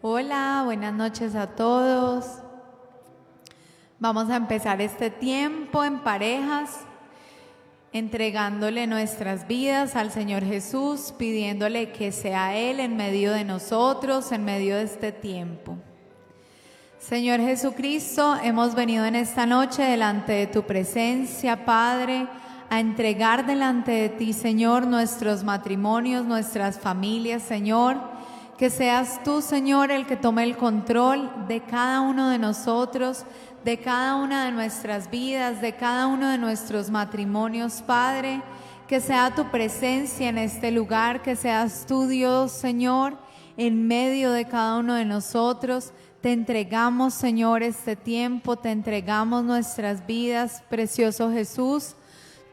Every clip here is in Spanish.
Hola, buenas noches a todos. Vamos a empezar este tiempo en parejas, entregándole nuestras vidas al Señor Jesús, pidiéndole que sea Él en medio de nosotros, en medio de este tiempo. Señor Jesucristo, hemos venido en esta noche delante de tu presencia, Padre, a entregar delante de ti, Señor, nuestros matrimonios, nuestras familias, Señor. Que seas tú, Señor, el que tome el control de cada uno de nosotros, de cada una de nuestras vidas, de cada uno de nuestros matrimonios, Padre. Que sea tu presencia en este lugar, que seas tú, Dios, Señor, en medio de cada uno de nosotros. Te entregamos, Señor, este tiempo, te entregamos nuestras vidas, precioso Jesús.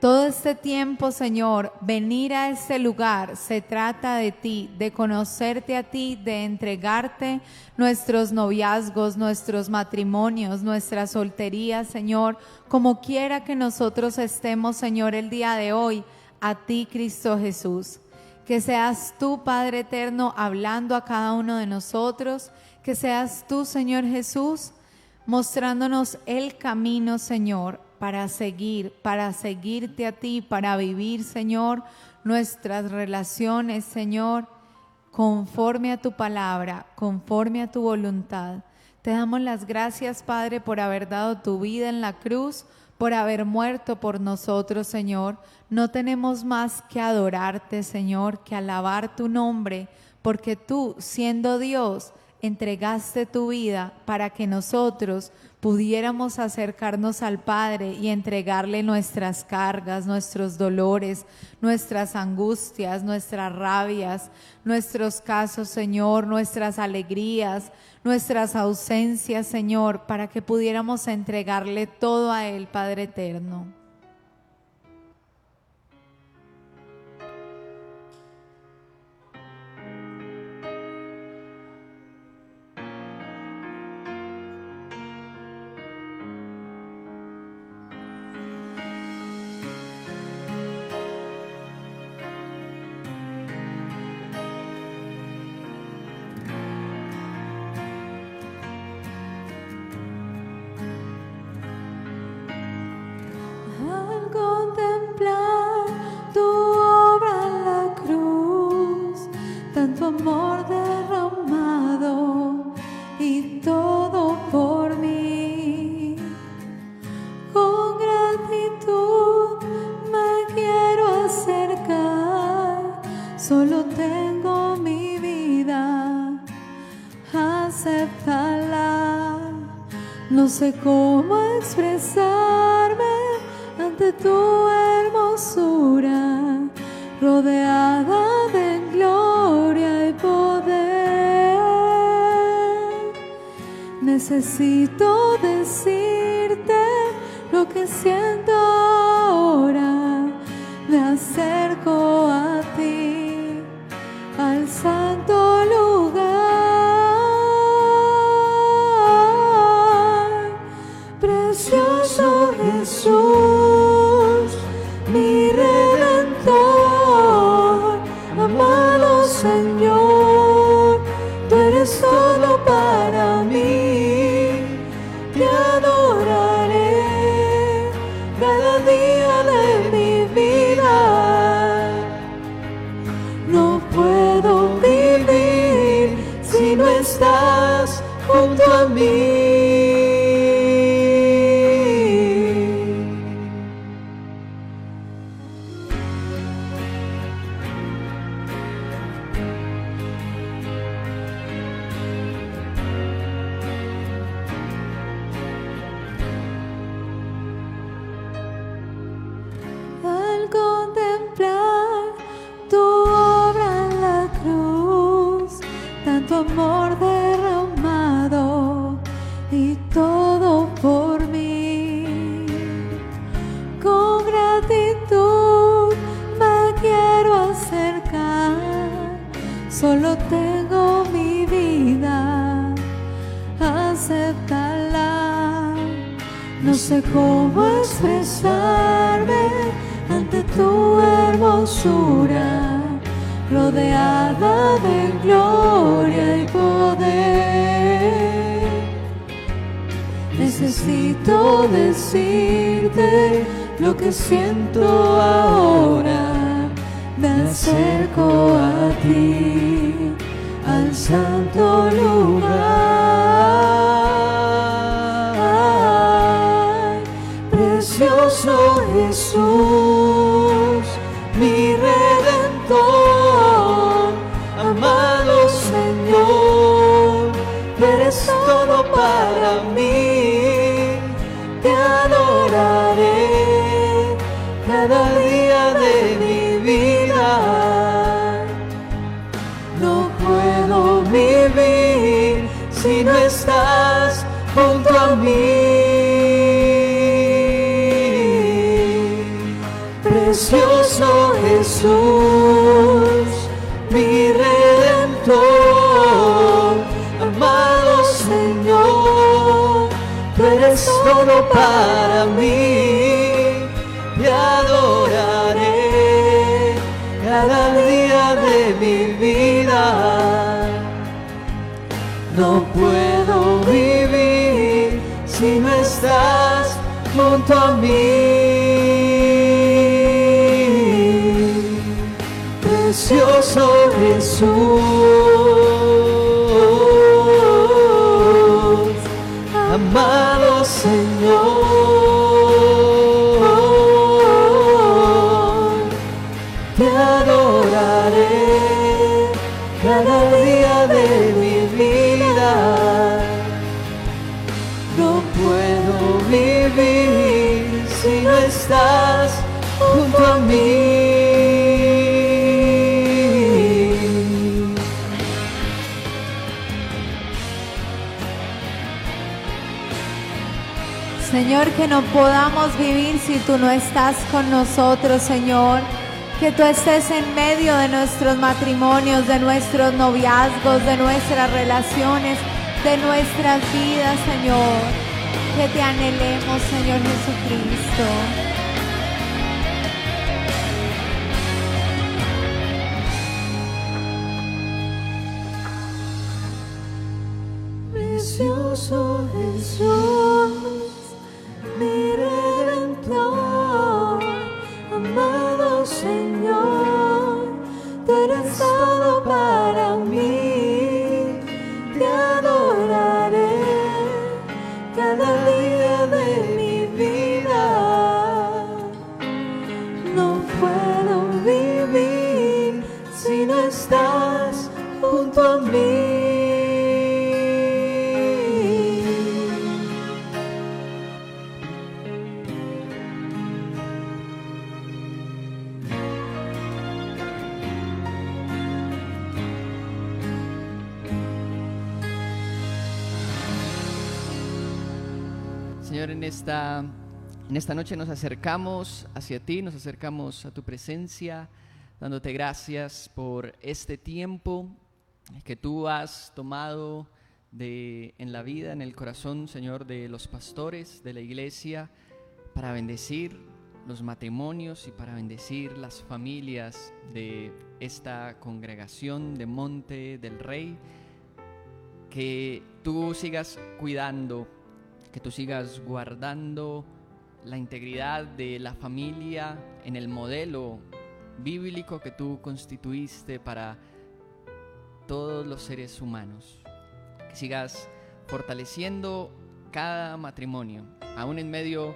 Todo este tiempo, Señor, venir a este lugar se trata de ti, de conocerte a ti, de entregarte nuestros noviazgos, nuestros matrimonios, nuestra soltería, Señor, como quiera que nosotros estemos, Señor, el día de hoy, a ti, Cristo Jesús. Que seas tú, Padre eterno, hablando a cada uno de nosotros, que seas tú, Señor Jesús, mostrándonos el camino, Señor, para seguirte a ti, para vivir, Señor, nuestras relaciones, Señor, conforme a tu palabra, conforme a tu voluntad. Te damos las gracias, Padre, por haber dado tu vida en la cruz, por haber muerto por nosotros, Señor. No tenemos más que adorarte, Señor, que alabar tu nombre, porque tú, siendo Dios, entregaste tu vida para que nosotros pudiéramos acercarnos al Padre y entregarle nuestras cargas, nuestros dolores, nuestras angustias, nuestras rabias, nuestros casos, Señor, nuestras alegrías, nuestras ausencias, Señor, para que pudiéramos entregarle todo a Él, Padre eterno. Amor derramado y todo por mí. Con gratitud me quiero acercar, solo tengo mi vida, acéptala. No sé cómo expresarme ante tu hermosura, rodeada de gloria y poder. Necesito decirte lo que siento ahora. Me acerco a ti, al santo lugar. Precioso Jesús, mi Redentor, amado Señor, tú eres todo para mí. Te adoraré cada día de mi vida. No puedo vivir si no estás junto a mí. Amor derramado y todo por mí. Con gratitud me quiero acercar, solo tengo mi vida, acéptala. No sé cómo expresarme ante tu hermosura, rodeada de gloria y poder. Necesito decirte lo que siento ahora. Me acerco a ti, al santo lugar. Precioso Jesús, mi Redentor, amado Señor, tú eres todo para mí. Te adoraré cada día de mi vida. No puedo vivir si no estás junto a mí. Precioso Jesús, mi Redentor, amado Señor, tú eres todo para mí. Te adoraré cada día de mi vida. No puedo vivir si no estás junto a mí. Precioso Jesús, amado Señor, te adoraré cada día de mi vida. No puedo vivir si no estás junto a mí. Señor, que no podamos vivir si tú no estás con nosotros, Señor. Que tú estés en medio de nuestros matrimonios, de nuestros noviazgos, de nuestras relaciones, de nuestras vidas, Señor. Que te anhelemos, Señor Jesucristo. Precioso Jesús, mi Redentor, amado Señor, tú eres todo para mí. Te adoraré cada día de mi vida. No puedo vivir si no estás junto a mí. Señor, en esta noche nos acercamos hacia ti, nos acercamos a tu presencia, dándote gracias por este tiempo que tú has tomado en la vida, en el corazón, Señor, de los pastores de la iglesia, para bendecir los matrimonios y para bendecir las familias de esta congregación de Monte del Rey. Que tú sigas cuidando, que tú sigas guardando la integridad de la familia en el modelo bíblico que tú constituiste para todos los seres humanos. Que sigas fortaleciendo cada matrimonio, aún en medio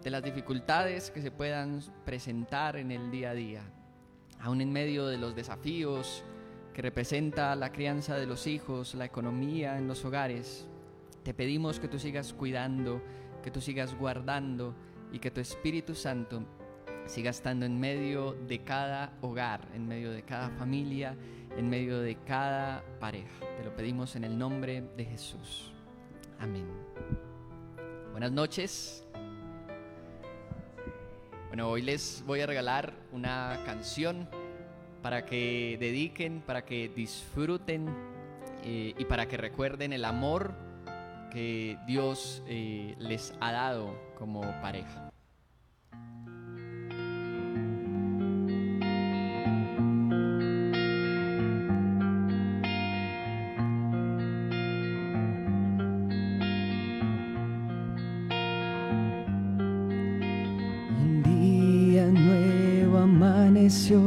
de las dificultades que se puedan presentar en el día a día, aún en medio de los desafíos que representa la crianza de los hijos, la economía en los hogares. Te pedimos que tú sigas cuidando, que tú sigas guardando y que tu Espíritu Santo siga estando en medio de cada hogar, en medio de cada familia, en medio de cada pareja. Te lo pedimos en el nombre de Jesús. Amén. Buenas noches. Bueno, hoy les voy a regalar una canción para que dediquen, para que disfruten y para que recuerden el amor que Dios les ha dado como pareja. estremeció,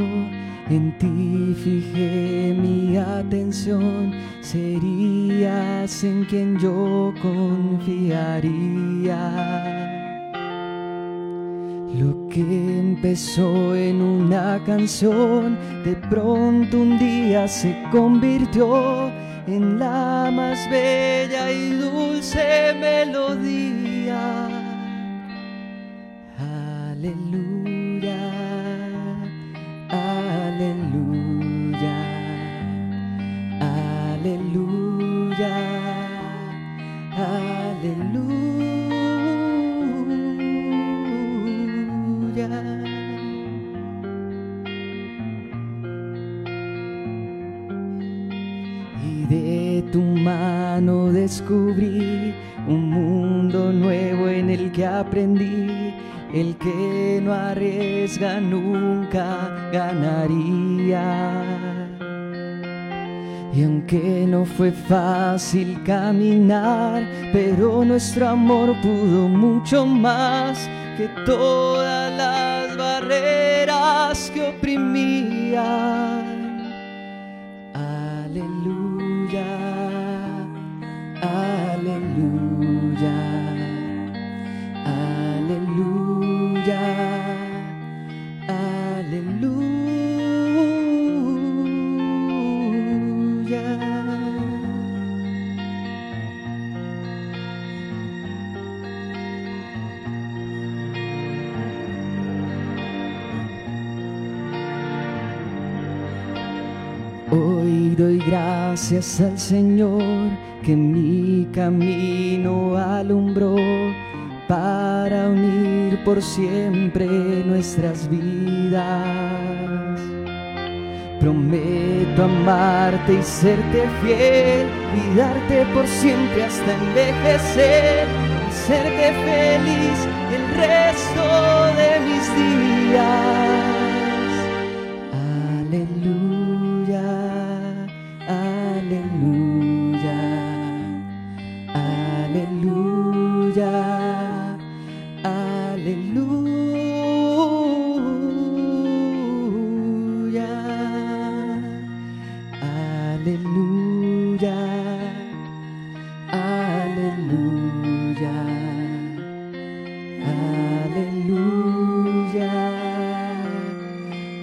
en ti fijé mi atención, serías en quien yo confiaría. Lo que empezó en una canción, de pronto un día se convirtió en la más bella y dulce melodía. Aleluya, aleluya, aleluya, aleluya. Y de tu mano descubrí un mundo nuevo en el que aprendí: el que no arriesga nunca ganaría. Y aunque no fue fácil caminar, pero nuestro amor pudo mucho más que todas las barreras que oprimían. Aleluya, aleluya, aleluya, aleluya. Hoy doy gracias al Señor que mi camino alumbró para unir por siempre nuestras vidas. Prometo amarte y serte fiel y darte por siempre hasta envejecer y serte feliz el resto de mis días. Aleluya, aleluya, aleluya, aleluya, aleluya, aleluya, aleluya,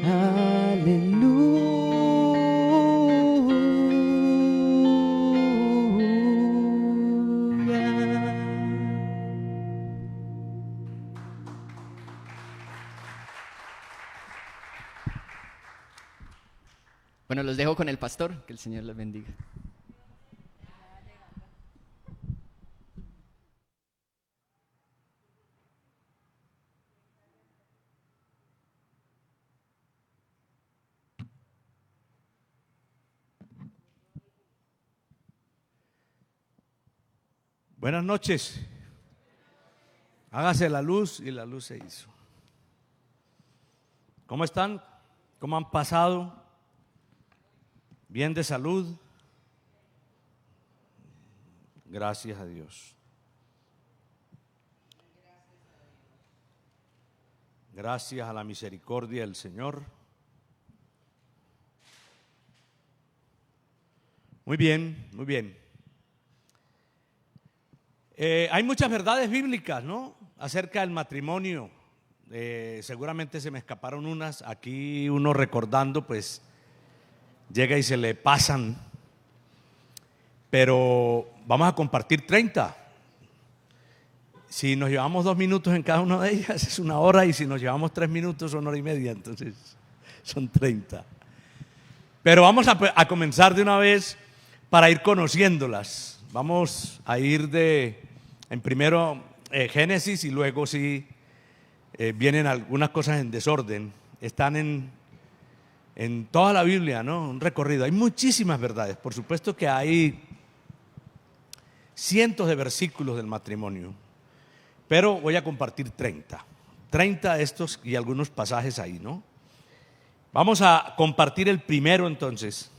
aleluya. Bueno, los dejo con el pastor, que el Señor les bendiga. Buenas noches. Hágase la luz y la luz se hizo. ¿Cómo están? ¿Cómo han pasado? ¿Bien de salud? Gracias a Dios. Gracias a la misericordia del Señor. Muy bien, muy bien. Hay muchas verdades bíblicas, ¿no?, acerca del matrimonio. Seguramente se me escaparon unas. Aquí uno recordando, pues llega y se le pasan. Pero vamos a compartir 30. Si nos llevamos 2 minutos en cada una de ellas es 1 hora, y si nos llevamos 3 minutos son 1 hora y media, entonces son 30. Pero vamos a comenzar de una vez para ir conociéndolas. Vamos a ir en primero Génesis, y luego sí vienen algunas cosas en desorden. Están en toda la Biblia, ¿no? Un recorrido. Hay muchísimas verdades. Por supuesto que hay cientos de versículos del matrimonio, pero voy a compartir 30 de estos y algunos pasajes ahí, ¿no? Vamos a compartir el primero entonces.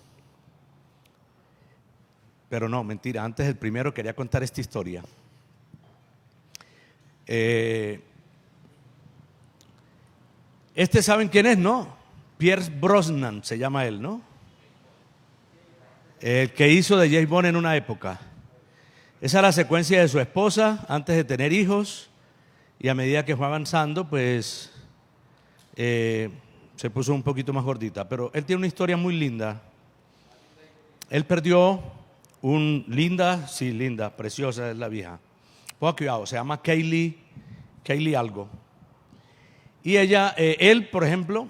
Pero no, mentira, antes del primero quería contar esta historia. ¿Saben quién es, no? Pierce Brosnan se llama él, ¿no? El que hizo de James Bond en una época. Esa es la secuencia de su esposa antes de tener hijos, y a medida que fue avanzando, pues se puso un poquito más gordita. Pero él tiene una historia muy linda. Él perdió linda, preciosa es la vieja. Ponga cuidado, se llama Kaylee algo. Y él, por ejemplo,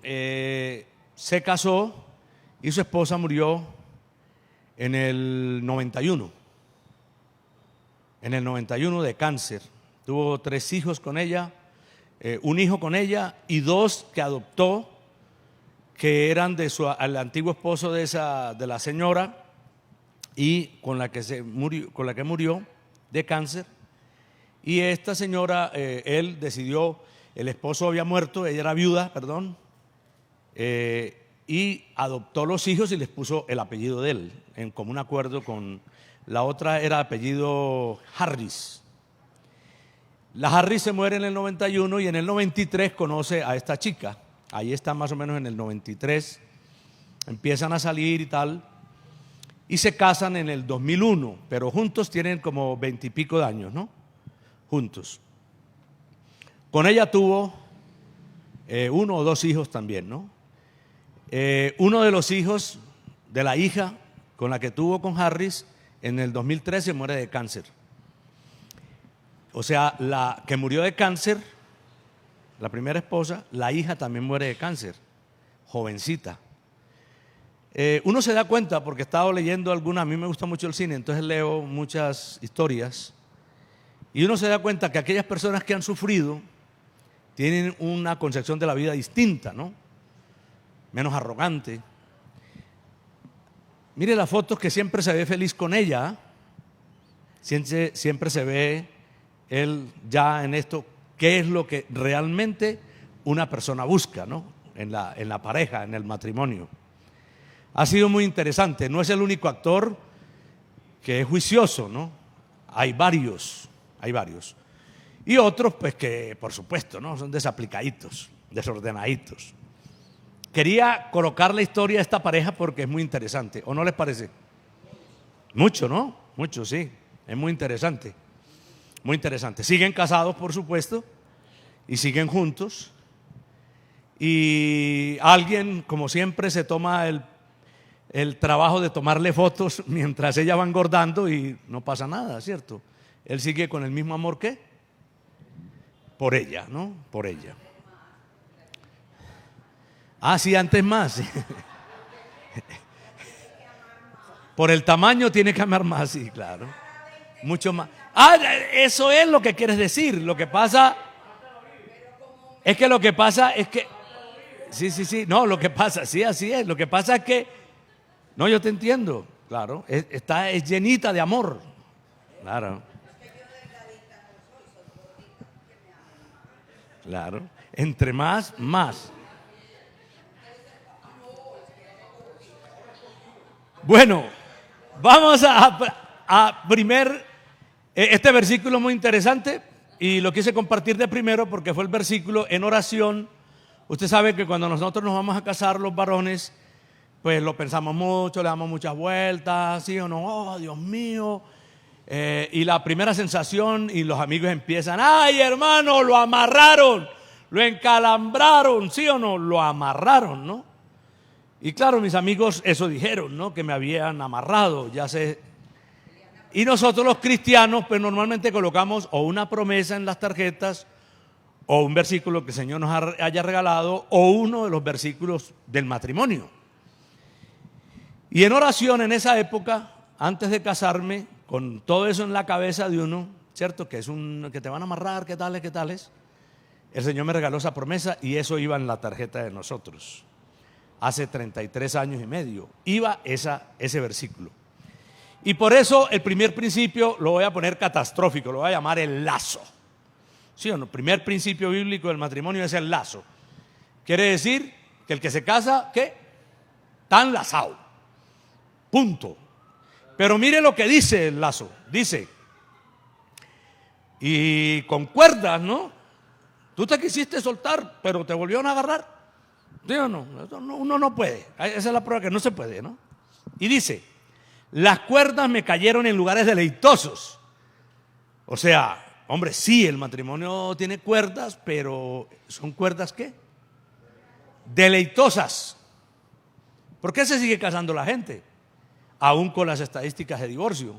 se casó y su esposa murió en el 91. En el 91 de cáncer. Tuvo 3 hijos con ella, un hijo con ella y 2 que adoptó, que eran al antiguo esposo de la señora y con la que murió de cáncer. Y esta señora, él decidió, el esposo había muerto, ella era viuda, perdón, y adoptó los hijos y les puso el apellido de él, en común acuerdo con la otra, era apellido Harris. La Harris se muere en el 91 y en el 93 conoce a esta chica. Ahí está más o menos en el 93. Empiezan a salir y tal. Y se casan en el 2001, pero juntos tienen como 20 y pico de años, ¿no? Juntos. Con ella tuvo 1 o 2 hijos también, ¿no? Uno de los hijos de la hija con la que tuvo con Harris en el 2013 muere de cáncer. O sea, la que murió de cáncer, la primera esposa, la hija también muere de cáncer, jovencita. Uno se da cuenta, porque he estado leyendo a mí me gusta mucho el cine, entonces leo muchas historias, y uno se da cuenta que aquellas personas que han sufrido tienen una concepción de la vida distinta, ¿no? Menos arrogante. Mire las fotos, que siempre se ve feliz con ella, siempre se ve él ya en esto, qué es lo que realmente una persona busca, ¿no? En la pareja, en el matrimonio. Ha sido muy interesante. No es el único actor que es juicioso, ¿no? Hay varios. Y otros, pues, que por supuesto, ¿no? Son desaplicaditos, desordenaditos. Quería colocar la historia de esta pareja porque es muy interesante. ¿O no les parece? Mucho, ¿no? Mucho, sí. Es muy interesante. Muy interesante. Siguen casados, por supuesto, y siguen juntos. Y alguien, como siempre, se toma el trabajo de tomarle fotos mientras ella va engordando y no pasa nada, ¿cierto? Él sigue con el mismo amor que por ella, ¿no? Por ella. Ah, sí, antes más. Por el tamaño tiene que amar más, sí, claro. Mucho más. Ah, eso es lo que quieres decir. Lo que pasa es que sí. No, lo que pasa, sí, así es. Lo que pasa es que, no, yo te entiendo, claro. Es llenita de amor. Claro. Claro. Entre más. Bueno, vamos a este versículo muy interesante, y lo quise compartir de primero porque fue el versículo en oración. Usted sabe que cuando nosotros nos vamos a casar, los varones, pues lo pensamos mucho, le damos muchas vueltas, ¿sí o no? Oh, Dios mío. Y la primera sensación, y los amigos empiezan: ay, hermano, lo amarraron, lo encalambraron, ¿sí o no? Lo amarraron, ¿no? Y claro, mis amigos eso dijeron, ¿no? Que me habían amarrado, ya sé. Y nosotros los cristianos, pues normalmente colocamos o una promesa en las tarjetas, o un versículo que el Señor nos haya regalado, o uno de los versículos del matrimonio. Y en oración, en esa época, antes de casarme, con todo eso en la cabeza de uno, ¿cierto? Que te van a amarrar, ¿qué tales? El Señor me regaló esa promesa y eso iba en la tarjeta de nosotros. Hace 33 años y medio iba ese versículo. Y por eso el primer principio lo voy a poner catastrófico, lo voy a llamar el lazo. ¿Sí o no? El primer principio bíblico del matrimonio es el lazo. Quiere decir que el que se casa, ¿qué? Está enlazado. Punto. Pero mire lo que dice el lazo. Dice, y con cuerdas, ¿no? Tú te quisiste soltar, pero te volvieron a agarrar. ¿Sí o no? Uno no puede. Esa es la prueba que no se puede, ¿no? Y dice, las cuerdas me cayeron en lugares deleitosos. O sea, hombre, sí, el matrimonio tiene cuerdas, pero ¿son cuerdas qué? Deleitosas. ¿Por qué se sigue casando la gente? Aún con las estadísticas de divorcio.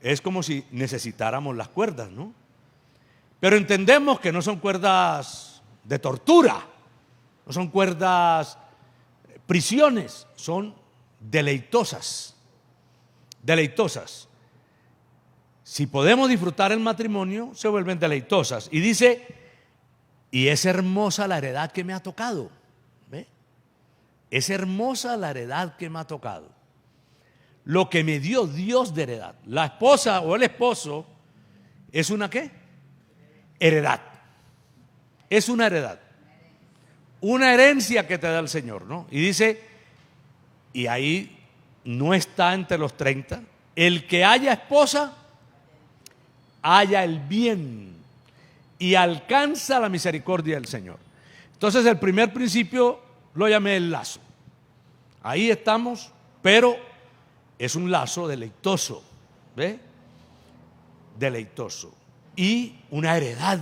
Es como si necesitáramos las cuerdas, ¿no? Pero entendemos que no son cuerdas de tortura, no son cuerdas prisiones, son deleitosas. Deleitosas. Si podemos disfrutar el matrimonio, se vuelven deleitosas. Y dice, y es hermosa la heredad que me ha tocado. ¿Ve? Es hermosa la heredad que me ha tocado. Lo que me dio Dios de heredad. La esposa o el esposo es una ¿qué? Heredad. Es una heredad. Una herencia que te da el Señor, ¿no? Y dice, y ahí no está entre los 30, el que haya esposa, haya el bien y alcanza la misericordia del Señor. Entonces el primer principio lo llamé el lazo. Ahí estamos, pero es un lazo deleitoso, ¿ve? Deleitoso. Y una heredad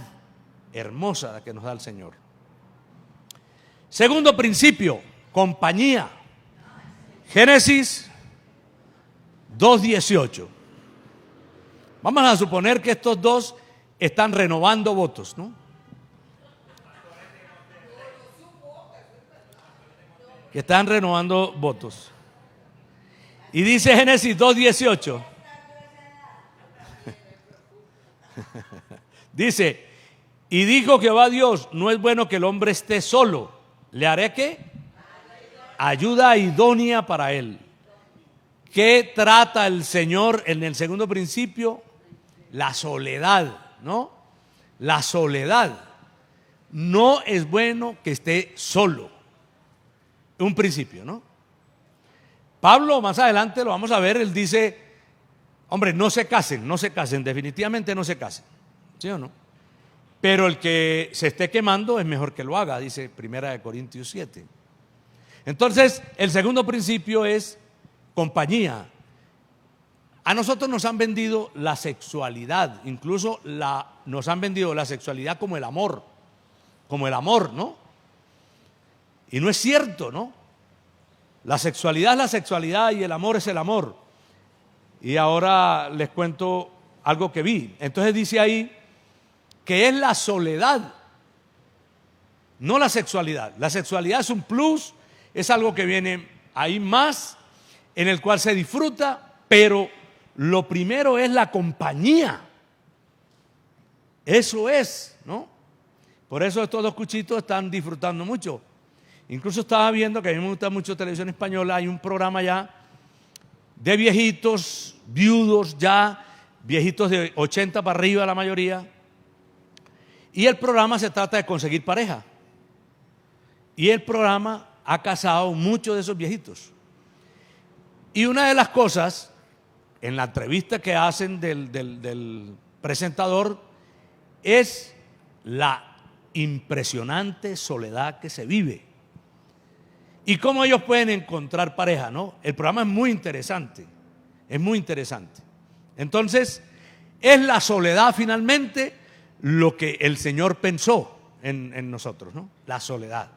hermosa que nos da el Señor. Segundo principio, compañía. Génesis 2:18. Vamos a suponer que estos dos están renovando votos, ¿no? Que están renovando votos. Y dice Génesis 2:18. Dice, y dijo Jehová Dios, no es bueno que el hombre esté solo. ¿Le haré qué? Ayuda idónea para él. ¿Qué trata el Señor en el segundo principio? La soledad, ¿no? La soledad. No es bueno que esté solo. Un principio, ¿no? Pablo, más adelante lo vamos a ver, él dice, hombre, no se casen, definitivamente no se casen, ¿sí o no? Pero el que se esté quemando es mejor que lo haga, dice 1 Corintios 7. Entonces, el segundo principio es compañía. A nosotros nos han vendido la sexualidad, incluso nos han vendido la sexualidad como el amor, ¿no? Y no es cierto, ¿no? La sexualidad es la sexualidad y el amor es el amor. Y ahora les cuento algo que vi. Entonces dice ahí que es la soledad, no la sexualidad. La sexualidad es un plus, es algo que viene ahí más, en el cual se disfruta, pero lo primero es la compañía. Eso es, ¿no? Por eso estos dos cuchitos están disfrutando mucho. Incluso estaba viendo, que a mí me gusta mucho televisión española, hay un programa ya de viejitos, viudos ya, viejitos de 80 para arriba la mayoría. Y el programa se trata de conseguir pareja. Y el programa ha casado muchos de esos viejitos. Y una de las cosas, en la entrevista que hacen del presentador, es la impresionante soledad que se vive. Y cómo ellos pueden encontrar pareja, ¿no? El programa es muy interesante. Es muy interesante. Entonces, es la soledad finalmente lo que el Señor pensó en nosotros, ¿no? La soledad.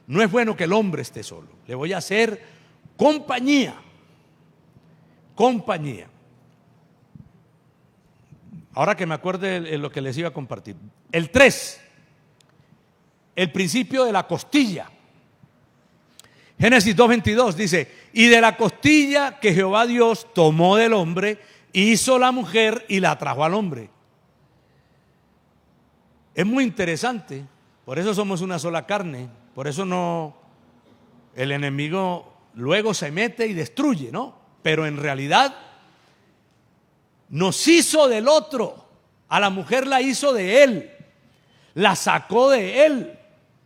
No es bueno que el hombre esté solo. Le voy a hacer compañía. Compañía. Ahora que me acuerde de lo que les iba a compartir. El 3. El principio de la costilla. Génesis 2:22 dice, y de la costilla que Jehová Dios tomó del hombre, hizo la mujer y la trajo al hombre. Es muy interesante, por eso somos una sola carne, por eso no, el enemigo luego se mete y destruye, ¿no? Pero en realidad nos hizo del otro, a la mujer la hizo de él, la sacó de él,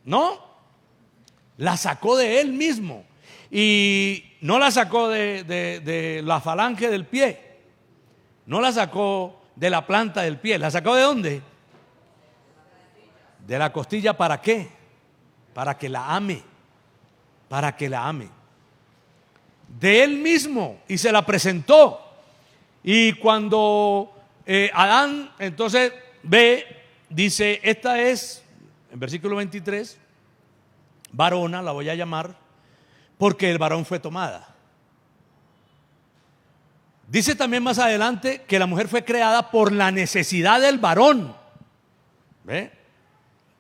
¿no? La sacó de él mismo. Y no la sacó de la falange del pie. No la sacó de la planta del pie. ¿La sacó de dónde? De la costilla. ¿Para qué? para que la ame, para que la ame. De él mismo, y se la presentó. Y cuando Adán entonces ve, dice, esta es, en versículo 23, varona, la voy a llamar, porque el varón fue tomada. Dice también más adelante que la mujer fue creada por la necesidad del varón. ¿Ve?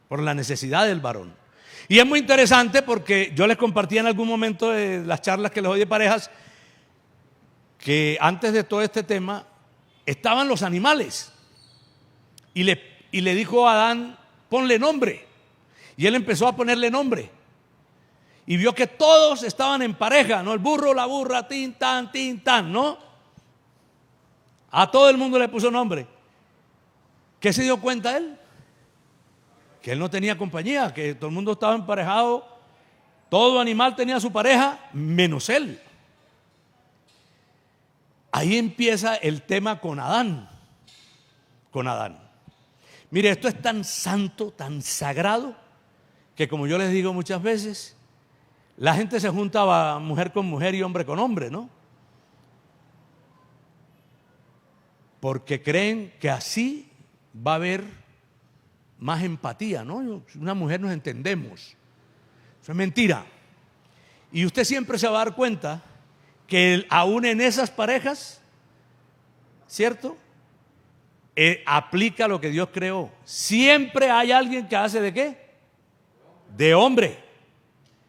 Por la necesidad del varón. Y es muy interesante porque yo les compartí en algún momento de las charlas que les doy de parejas que antes de todo este tema estaban los animales. Y le dijo a Adán, ponle nombre. Y él empezó a ponerle nombre. Y vio que todos estaban en pareja, ¿no? El burro, la burra, tin, tan, ¿no? A todo el mundo le puso nombre. ¿Qué se dio cuenta él? Que él no tenía compañía, que todo el mundo estaba emparejado. Todo animal tenía su pareja, menos él. Ahí empieza el tema con Adán. Con Adán. Mire, esto es tan santo, tan sagrado, que como yo les digo muchas veces, la gente se junta mujer con mujer y hombre con hombre, ¿no? Porque creen que así va a haber más empatía, ¿no? Una mujer nos entendemos. Eso es mentira. Y usted siempre se va a dar cuenta que aún en esas parejas, ¿cierto? Aplica lo que Dios creó. Siempre hay alguien que hace ¿de qué? De hombre.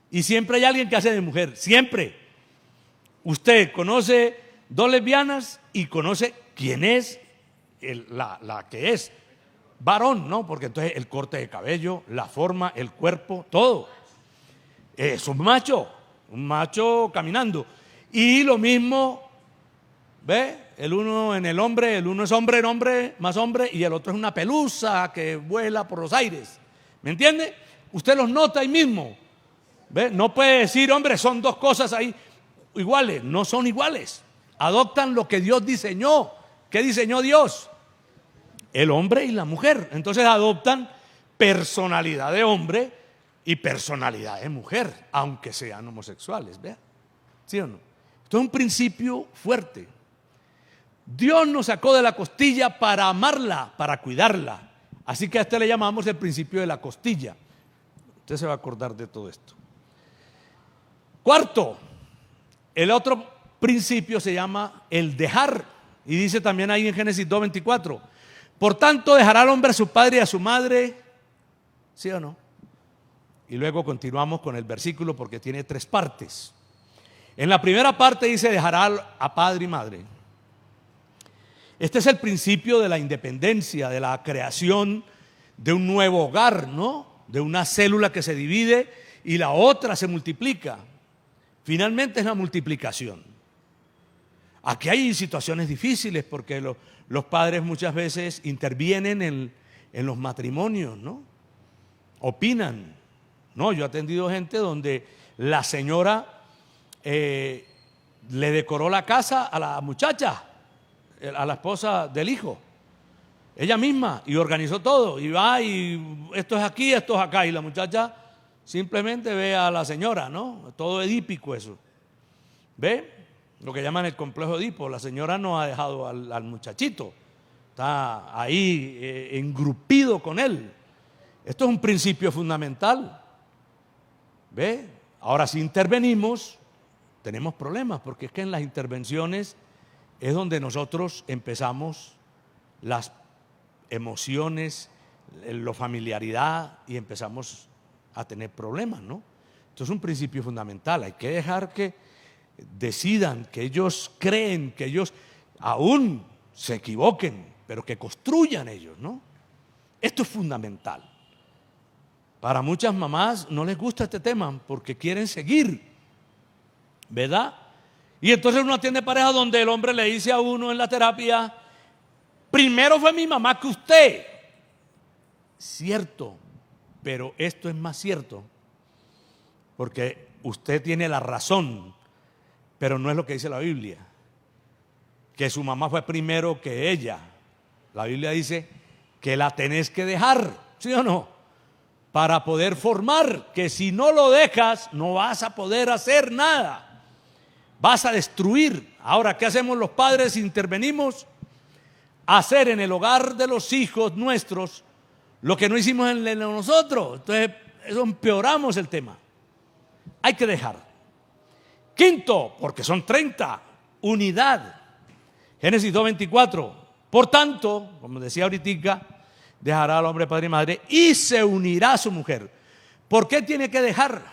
Y siempre hay alguien que hace de mujer. Siempre. Usted conoce dos lesbianas y conoce quién es la que es varón, ¿no? Porque entonces el corte de cabello, la forma, el cuerpo, todo. Es un macho caminando. Y lo mismo, ¿ve? El uno en el hombre, el uno es hombre, más hombre, y el otro es una pelusa que vuela por los aires. ¿Me entiende? Usted los nota ahí mismo. ¿Ve? No puede decir, hombre, son dos cosas ahí iguales. No son iguales. Adoptan lo que Dios diseñó. ¿Qué diseñó Dios? El hombre y la mujer. Entonces adoptan personalidad de hombre y personalidad de mujer, aunque sean homosexuales. ¿Vea? ¿Sí o no? Esto es un principio fuerte. Dios nos sacó de la costilla para amarla, para cuidarla. Así que a este le llamamos el principio de la costilla. Usted se va a acordar de todo esto. Cuarto, el otro principio se llama el dejar. Y dice también ahí en Génesis 2:24. Por tanto, dejará al hombre a su padre y a su madre. ¿Sí o no? Y luego continuamos con el versículo porque tiene 3 partes. En la primera parte dice dejará a padre y madre. Este es el principio de la independencia, de la creación de un nuevo hogar, ¿no? De una célula que se divide y la otra se multiplica. Finalmente es la multiplicación. Aquí hay situaciones difíciles porque los padres muchas veces intervienen en los matrimonios, ¿no? Opinan. No, yo he atendido gente donde la señora le decoró la casa a la muchacha, a la esposa del hijo, ella misma, y organizó todo, y va y esto es aquí, esto es acá, y la muchacha simplemente ve a la señora, ¿no? Todo edípico eso. ¿Ve? Lo que llaman el complejo Edipo. La señora no ha dejado al muchachito, está ahí engrupido con él. Esto es un principio fundamental. ¿Ve? Ahora si intervenimos tenemos problemas, porque es que en las intervenciones es donde nosotros empezamos las emociones, la familiaridad, y empezamos a tener problemas, ¿no? Esto es un principio fundamental. Hay que dejar que decidan, que ellos creen, que ellos aún se equivoquen, pero que construyan ellos, ¿no? Esto es fundamental. Para muchas mamás no les gusta este tema porque quieren seguir, ¿verdad? Y entonces uno atiende pareja donde el hombre le dice a uno en la terapia: primero fue mi mamá que usted. Cierto, pero esto es más cierto porque usted tiene la razón, pero no es lo que dice la Biblia, que su mamá fue primero que ella. La Biblia dice que la tenés que dejar, ¿sí o no? para poder formar, que si no lo dejas no vas a poder hacer nada, vas a destruir. Ahora, ¿qué hacemos los padres? Intervenimos a hacer en el hogar de los hijos nuestros lo que no hicimos en el de nosotros. Entonces, eso empeoramos el tema. Hay que dejar. Quinto, porque son 30, unidad. Génesis 2:24. Por tanto, como decía ahorita, dejará al hombre padre y madre y se unirá a su mujer. ¿Por qué tiene que dejar?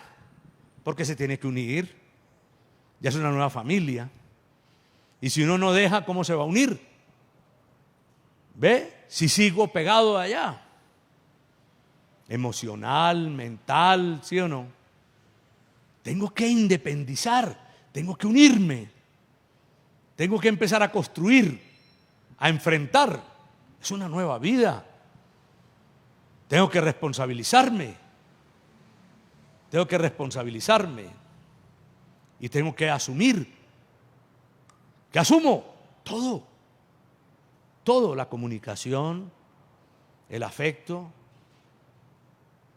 Porque se tiene que unir. Ya es una nueva familia. Y si uno no deja, ¿cómo se va a unir? ¿Ve? Si sigo pegado allá. Emocional, mental, ¿sí o no? Tengo que independizar, tengo que unirme. Tengo que empezar a construir, a enfrentar. Es una nueva vida. Tengo que responsabilizarme. Tengo que responsabilizarme. Y tengo que asumir. ¿Qué asumo? Todo. Todo, la comunicación, el afecto,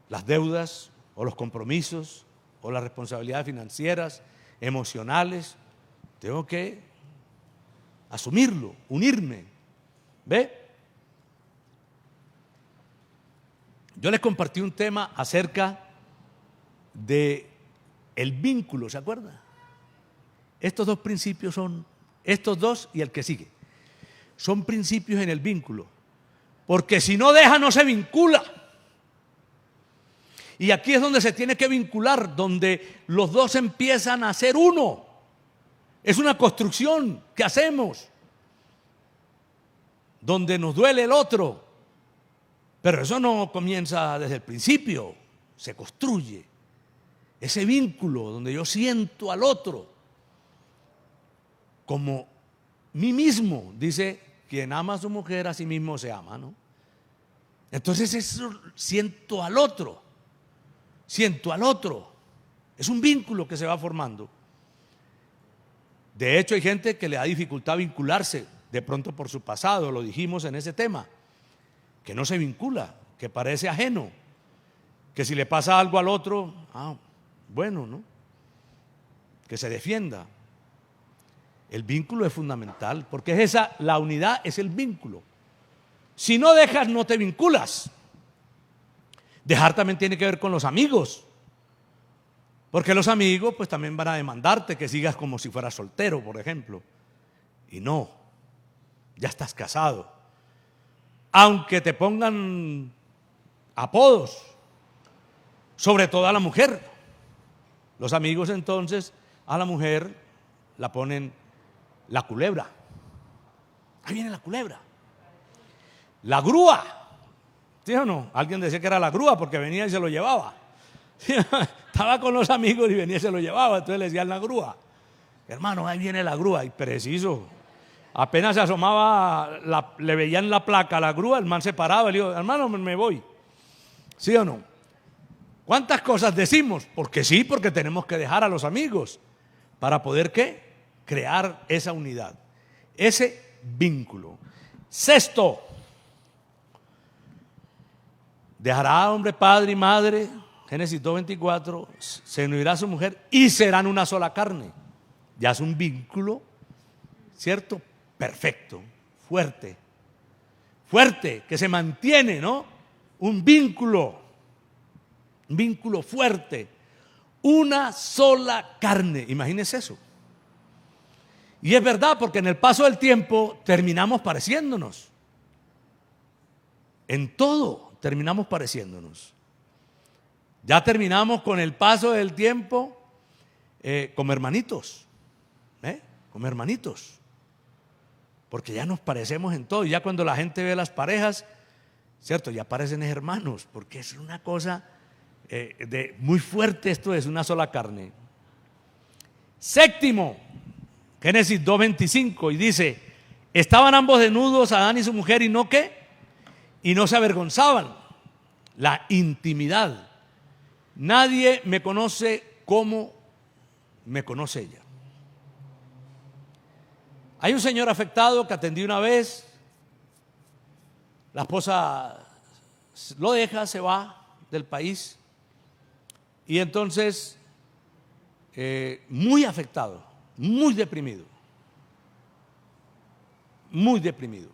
las deudas o los compromisos o las responsabilidades financieras, emocionales. Tengo que asumirlo, unirme. ¿Ve? Yo les compartí un tema acerca de el vínculo, ¿se acuerda? Estos dos principios son, estos dos y el que sigue, son principios en el vínculo. Porque si no deja, no se vincula. Y aquí es donde se tiene que vincular, donde los dos empiezan a ser uno. Es una construcción que hacemos, donde nos duele el otro. Pero eso no comienza desde el principio, se construye. Ese vínculo donde yo siento al otro como mí mismo, dice, quien ama a su mujer a sí mismo se ama, ¿no? Entonces eso, siento al otro. Es un vínculo que se va formando. De hecho, hay gente que le da dificultad vincularse, de pronto por su pasado, lo dijimos en ese tema, que no se vincula, que parece ajeno, que si le pasa algo al otro, bueno, ¿no? Que se defienda. El vínculo es fundamental, porque es esa, la unidad es el vínculo. Si no dejas, no te vinculas. Dejar también tiene que ver con los amigos, porque los amigos pues también van a demandarte que sigas como si fueras soltero, por ejemplo. Y no, ya estás casado. Aunque te pongan apodos, sobre todo a la mujer. Los amigos entonces a la mujer la ponen la culebra. Ahí viene la culebra. La grúa. ¿Sí o no? Alguien decía que era la grúa porque venía y se lo llevaba. Estaba con los amigos y venía y se lo llevaba. Entonces le decían la grúa. Hermano, ahí viene la grúa. Y preciso. Apenas se asomaba, le veían la placa a la grúa, el man se paraba y le dijo, hermano, me voy. ¿Sí o no? ¿Cuántas cosas decimos? Porque sí, porque tenemos que dejar a los amigos para poder, ¿qué? Crear esa unidad, ese vínculo. Sexto, dejará hombre, padre y madre, Génesis 2:24, se unirá a su mujer y serán una sola carne. Ya es un vínculo, ¿cierto? Perfecto, fuerte, que se mantiene, ¿no? Un vínculo fuerte, una sola carne, imagínese eso. Y es verdad, porque en el paso del tiempo terminamos pareciéndonos. En todo terminamos pareciéndonos. Ya terminamos con el paso del tiempo como hermanitos. Como hermanitos. Porque ya nos parecemos en todo. Y ya cuando la gente ve las parejas, ¿cierto? Ya parecen hermanos, porque es una cosa muy fuerte. Esto es una sola carne. Séptimo, Génesis 2:25, y dice, estaban ambos desnudos, Adán y su mujer, y no ¿qué? Y no se avergonzaban. La intimidad. Nadie me conoce como me conoce ella. Hay un señor afectado que atendí una vez. La esposa lo deja, se va, del país. Y entonces, muy afectado, muy deprimido. Muy deprimido.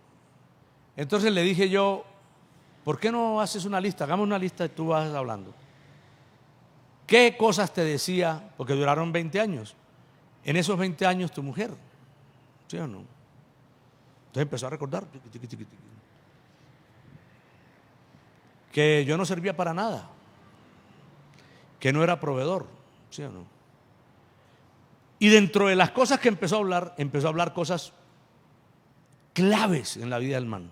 Entonces le dije yo, ¿por qué no haces una lista? Hagamos una lista y tú vas hablando. ¿Qué cosas te decía? Porque duraron 20 años. En esos 20 años tu mujer, ¿sí o no? Entonces empezó a recordar que yo no servía para nada, que no era proveedor, ¿sí o no? Y dentro de las cosas que empezó a hablar cosas claves en la vida del man,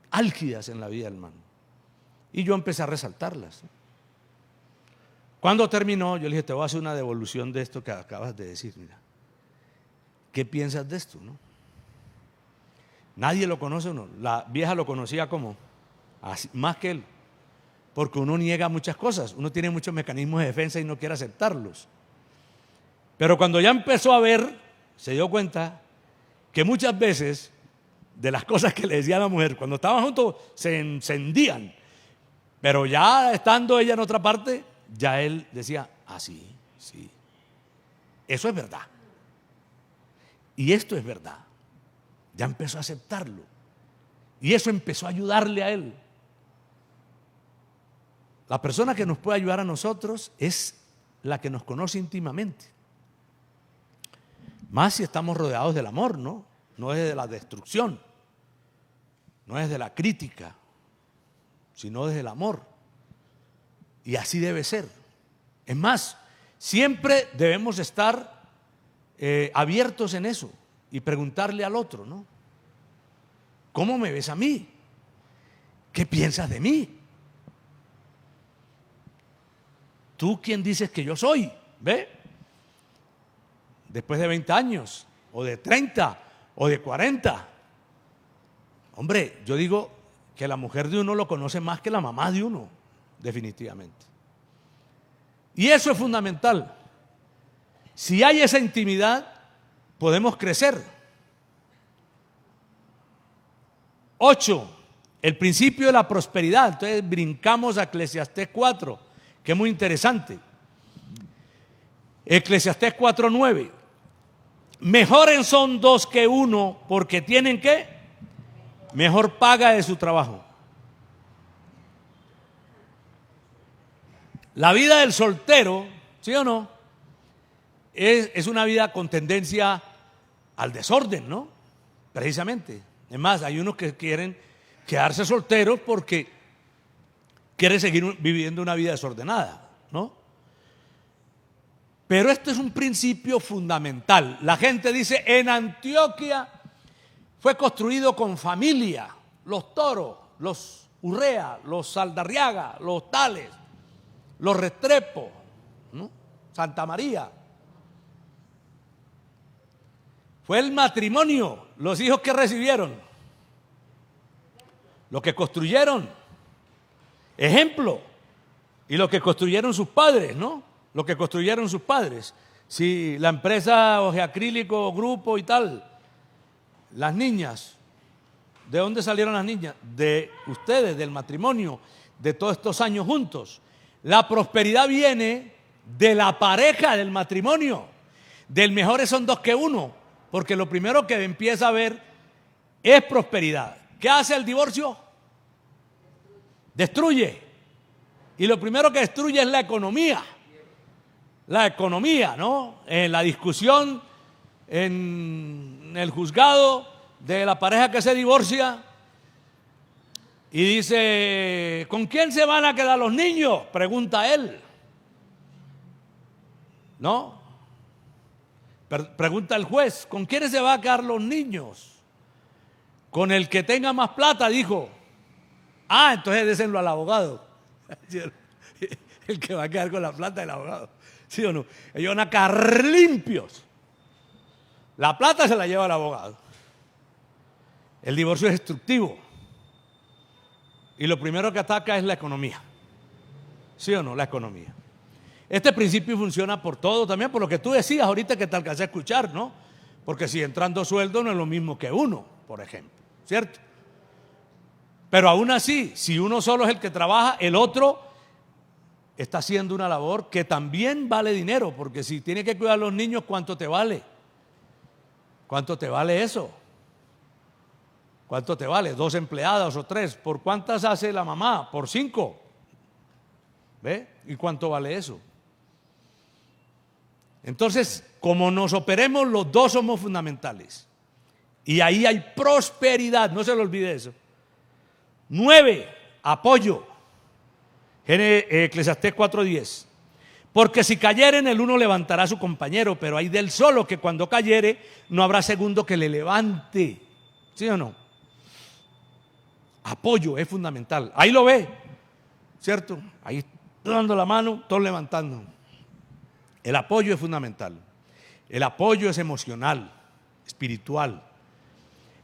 álgidas en la vida del man. Y yo empecé a resaltarlas. Cuando terminó, yo le dije, te voy a hacer una devolución de esto que acabas de decir, mira. ¿Qué piensas de esto, no? Nadie lo conoce, ¿no? La vieja lo conocía como así, más que él, porque uno niega muchas cosas, uno tiene muchos mecanismos de defensa y no quiere aceptarlos. Pero cuando ya empezó a ver, se dio cuenta que muchas veces de las cosas que le decía a la mujer, cuando estaban juntos se encendían, pero ya estando ella en otra parte, ya él decía, sí, sí, eso es verdad. Y esto es verdad. Ya empezó a aceptarlo. Y eso empezó a ayudarle a él. La persona que nos puede ayudar a nosotros es la que nos conoce íntimamente. Más si estamos rodeados del amor, ¿no? No es de la destrucción, no es de la crítica, sino desde el amor. Y así debe ser. Es más, siempre debemos estar abiertos en eso y preguntarle al otro, ¿no? ¿Cómo me ves a mí? ¿Qué piensas de mí? ¿Tú quién dices que yo soy? ¿Ve? Después de 20 años, o de 30, o de 40. Hombre, yo digo que la mujer de uno lo conoce más que la mamá de uno, definitivamente. Y eso es fundamental. Si hay esa intimidad, podemos crecer. 8, el principio de la prosperidad. Entonces brincamos a Eclesiastés 4, que es muy interesante. Eclesiastés 4:9. Mejores son dos que uno, porque tienen ¿qué? Mejor paga de su trabajo. La vida del soltero, ¿sí o no? Es una vida con tendencia al desorden, ¿no? Precisamente. Es más, hay unos que quieren quedarse solteros porque quieren seguir viviendo una vida desordenada, ¿no? Pero esto es un principio fundamental. La gente dice, en Antioquia fue construido con familia. Los Toros, los Urrea, los Saldarriaga, los Tales, los Restrepo, ¿no? Santa María. Fue el matrimonio, los hijos que recibieron, lo que construyeron, ejemplo, y lo que construyeron sus padres, ¿no? Lo que construyeron sus padres. Si la empresa Ojeacrílico, Grupo y tal, las niñas, ¿de dónde salieron las niñas? De ustedes, del matrimonio, de todos estos años juntos. La prosperidad viene de la pareja del matrimonio, del mejores son dos que uno. Porque lo primero que empieza a ver es prosperidad. ¿Qué hace el divorcio? Destruye. Y lo primero que destruye es la economía. La economía, ¿no? En la discusión, en el juzgado de la pareja que se divorcia y dice, ¿con quién se van a quedar los niños? Pregunta él. ¿No? Pregunta el juez, ¿con quiénes se van a quedar los niños? Con el que tenga más plata, dijo. Entonces désenlo al abogado. El que va a quedar con la plata del abogado. ¿Sí o no? Ellos van a quedar limpios. La plata se la lleva el abogado. El divorcio es destructivo. Y lo primero que ataca es la economía. ¿Sí o no? La economía. Este principio funciona por todo, también por lo que tú decías ahorita que te alcancé a escuchar, ¿no? Porque si entran dos sueldos no es lo mismo que uno, por ejemplo, ¿cierto? Pero aún así, si uno solo es el que trabaja, el otro está haciendo una labor que también vale dinero, porque si tiene que cuidar a los niños, ¿cuánto te vale? ¿Cuánto te vale eso? ¿Cuánto te vale? 2 empleadas o 3. ¿Por cuántas hace la mamá? Por 5. ¿Ve? ¿Y cuánto vale eso? Entonces, como nos operemos, los dos somos fundamentales. Y ahí hay prosperidad, no se lo olvide eso. 9, apoyo. Eclesiastés 4:10. Porque si cayeren, el uno levantará a su compañero, pero hay del solo que cuando cayere no habrá segundo que le levante. ¿Sí o no? Apoyo es fundamental. Ahí lo ve, ¿cierto? Ahí dando la mano, todos levantando. El apoyo es fundamental. El apoyo es emocional, espiritual,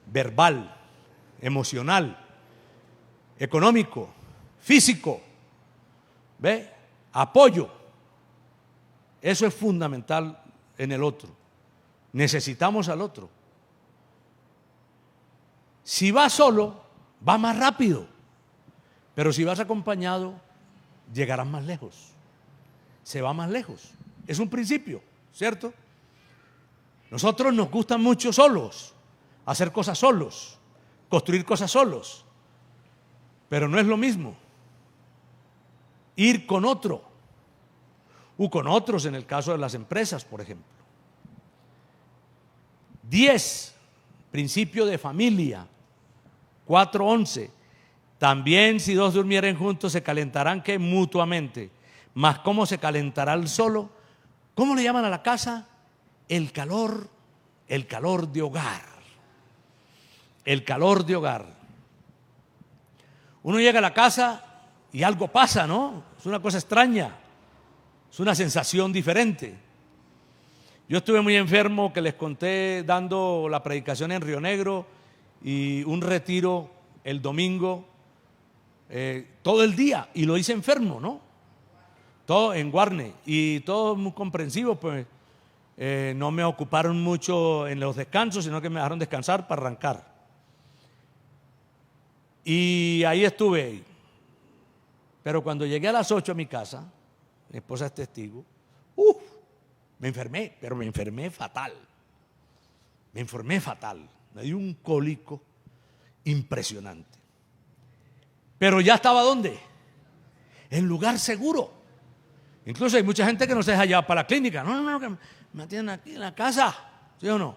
verbal, emocional, económico, físico. ¿Ve? Apoyo. Eso es fundamental en el otro. Necesitamos al otro. Si vas solo, va más rápido. Pero si vas acompañado, llegarás más lejos. Se va más lejos. Es un principio, ¿cierto? Nosotros nos gusta mucho solos, hacer cosas solos, construir cosas solos. Pero no es lo mismo ir con otro, o con otros en el caso de las empresas, por ejemplo. 10, principio de familia, 4:11. También si 2 durmieren juntos se calentarán que mutuamente. Mas ¿cómo se calentará el solo? ¿Cómo le llaman a la casa? El calor de hogar. El calor de hogar. Uno llega a la casa y algo pasa, ¿no? Es una cosa extraña. Es una sensación diferente. Yo estuve muy enfermo, que les conté, dando la predicación en Río Negro y un retiro el domingo, todo el día, y lo hice enfermo, ¿no? Todo en Guarne, y todo muy comprensivo, pues no me ocuparon mucho en los descansos, sino que me dejaron descansar para arrancar. Y ahí estuve. Pero cuando llegué a las 8 a mi casa, mi esposa es testigo, me enfermé, pero me enfermé fatal. Me enfermé fatal. Me dio un cólico impresionante. Pero ya estaba ¿dónde? En lugar seguro. Incluso hay mucha gente que no se deja llevar para la clínica. No, que me atienden aquí en la casa. ¿Sí o no?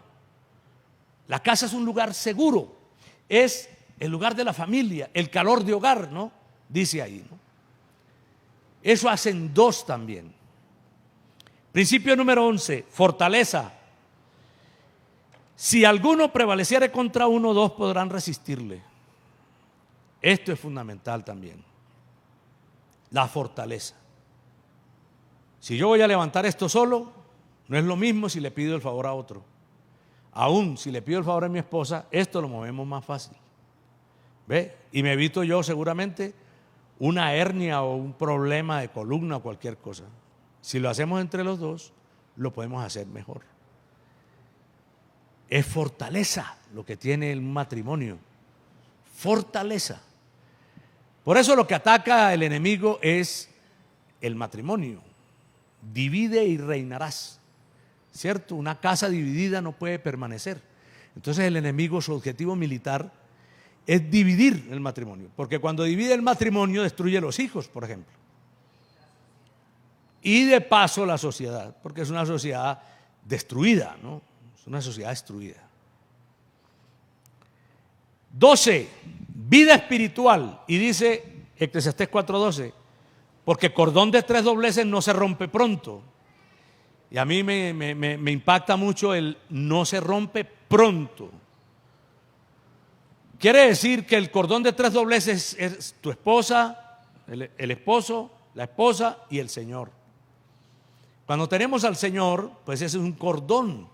La casa es un lugar seguro. Es el lugar de la familia, el calor de hogar, ¿no? Dice ahí, ¿no? Eso hacen 2 también. Principio número 11, fortaleza. Si alguno prevaleciere contra uno, 2 podrán resistirle. Esto es fundamental también. La fortaleza. Si yo voy a levantar esto solo, no es lo mismo si le pido el favor a otro. Aún si le pido el favor a mi esposa, esto lo movemos más fácil. ¿Ve? Y me evito yo seguramente una hernia o un problema de columna o cualquier cosa. Si lo hacemos entre los 2, lo podemos hacer mejor. Es fortaleza lo que tiene el matrimonio. Fortaleza. Por eso lo que ataca el enemigo es el matrimonio. Divide y reinarás. ¿Cierto? Una casa dividida no puede permanecer. Entonces el enemigo, su objetivo militar es dividir el matrimonio. Porque cuando divide el matrimonio destruye los hijos, por ejemplo. Y de paso la sociedad, porque es una sociedad destruida, ¿no? Es una sociedad destruida. 12, vida espiritual. Y dice Eclesiastés 4:12, porque cordón de 3 dobleces no se rompe pronto. Y a mí me impacta mucho el no se rompe pronto. Quiere decir que el cordón de 3 dobleces es tu esposa, el esposo, la esposa y el Señor. Cuando tenemos al Señor, pues ese es un cordón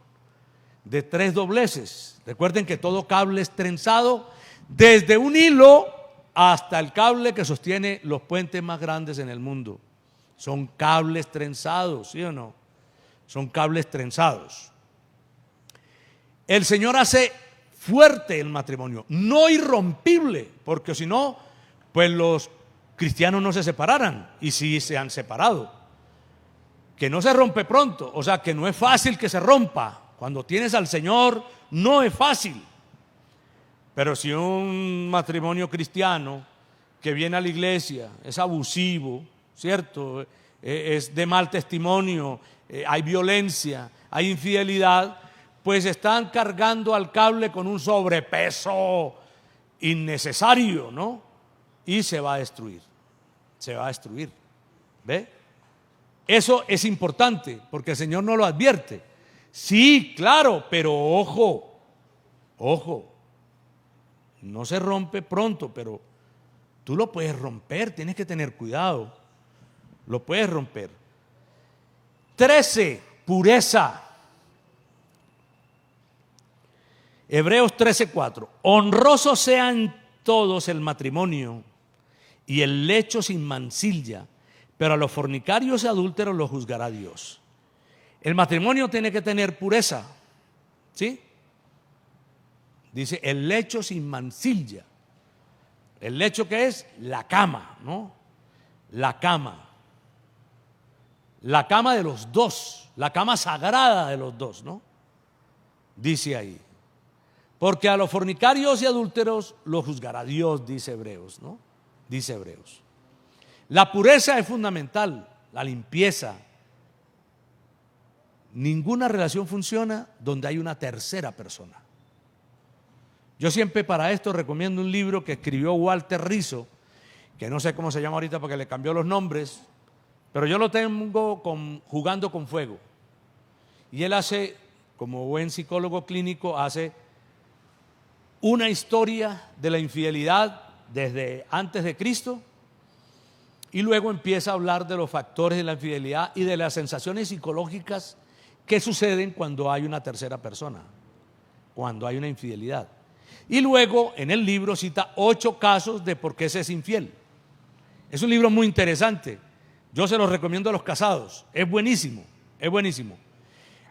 de 3 dobleces. Recuerden que todo cable es trenzado desde un hilo hasta el cable que sostiene los puentes más grandes en el mundo. Son cables trenzados, ¿sí o no? Son cables trenzados. El Señor hace fuerte el matrimonio, no irrompible, porque si no, pues los cristianos no se separaran, y sí se han separado. Que no se rompe pronto, o sea que no es fácil que se rompa. Cuando tienes al Señor no es fácil. Pero si un matrimonio cristiano que viene a la iglesia es abusivo, ¿cierto? Es de mal testimonio, hay violencia, hay infidelidad, pues están cargando al cable con un sobrepeso innecesario, ¿no? Y se va a destruir, se va a destruir. ¿Ve? Eso es importante porque el Señor no lo advierte. Sí, claro, pero ojo, ojo, no se rompe pronto, pero tú lo puedes romper, tienes que tener cuidado, lo puedes romper. 13, pureza. Hebreos 13:4. Honrosos sean todos el matrimonio y el lecho sin mancilla, pero a los fornicarios y adúlteros los juzgará Dios. El matrimonio tiene que tener pureza, ¿sí? Dice el lecho sin mancilla. El lecho, ¿qué es? La cama, ¿no? La cama. La cama de los dos, la cama sagrada de los dos, ¿no? Dice ahí. Porque a los fornicarios y adúlteros los juzgará Dios, dice Hebreos, ¿no? Dice Hebreos. La pureza es fundamental, la limpieza. Ninguna relación funciona donde hay una tercera persona. Yo siempre para esto recomiendo un libro que escribió Walter Rizzo, que no sé cómo se llama ahorita porque le cambió los nombres, pero yo lo tengo Jugando con Fuego. Y él hace, como buen psicólogo clínico, hace una historia de la infidelidad desde antes de Cristo y luego empieza a hablar de los factores de la infidelidad y de las sensaciones psicológicas que suceden cuando hay una tercera persona, cuando hay una infidelidad. Y luego en el libro cita 8 casos de por qué se es infiel. Es un libro muy interesante. Yo se lo recomiendo a los casados. Es buenísimo, es buenísimo.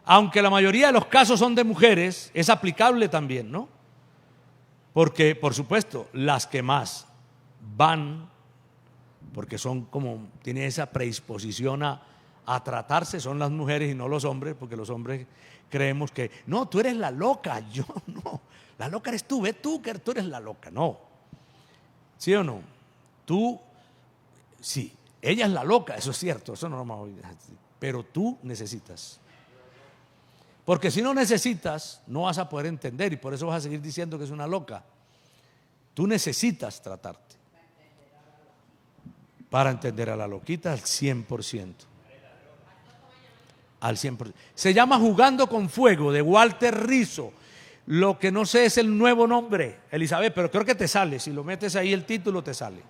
Aunque la mayoría de los casos son de mujeres, es aplicable también, ¿no? Porque, por supuesto, las que más van, porque son como, tienen esa predisposición a tratarse, son las mujeres y no los hombres, porque los hombres creemos que, no, tú eres la loca, yo no, la loca eres tú, ve tú que tú eres la loca, no. ¿Sí o no? Tú, sí, ella es la loca, eso es cierto, eso no lo vamos a oír, pero tú necesitas. Porque si no necesitas, no vas a poder entender y por eso vas a seguir diciendo que es una loca. Tú necesitas tratarte para entender a la loquita al 100%. Al 100%. Se llama Jugando con Fuego, de Walter Rizzo. Lo que no sé es el nuevo nombre, Elizabeth, pero creo que te sale. Si lo metes ahí el título te sale.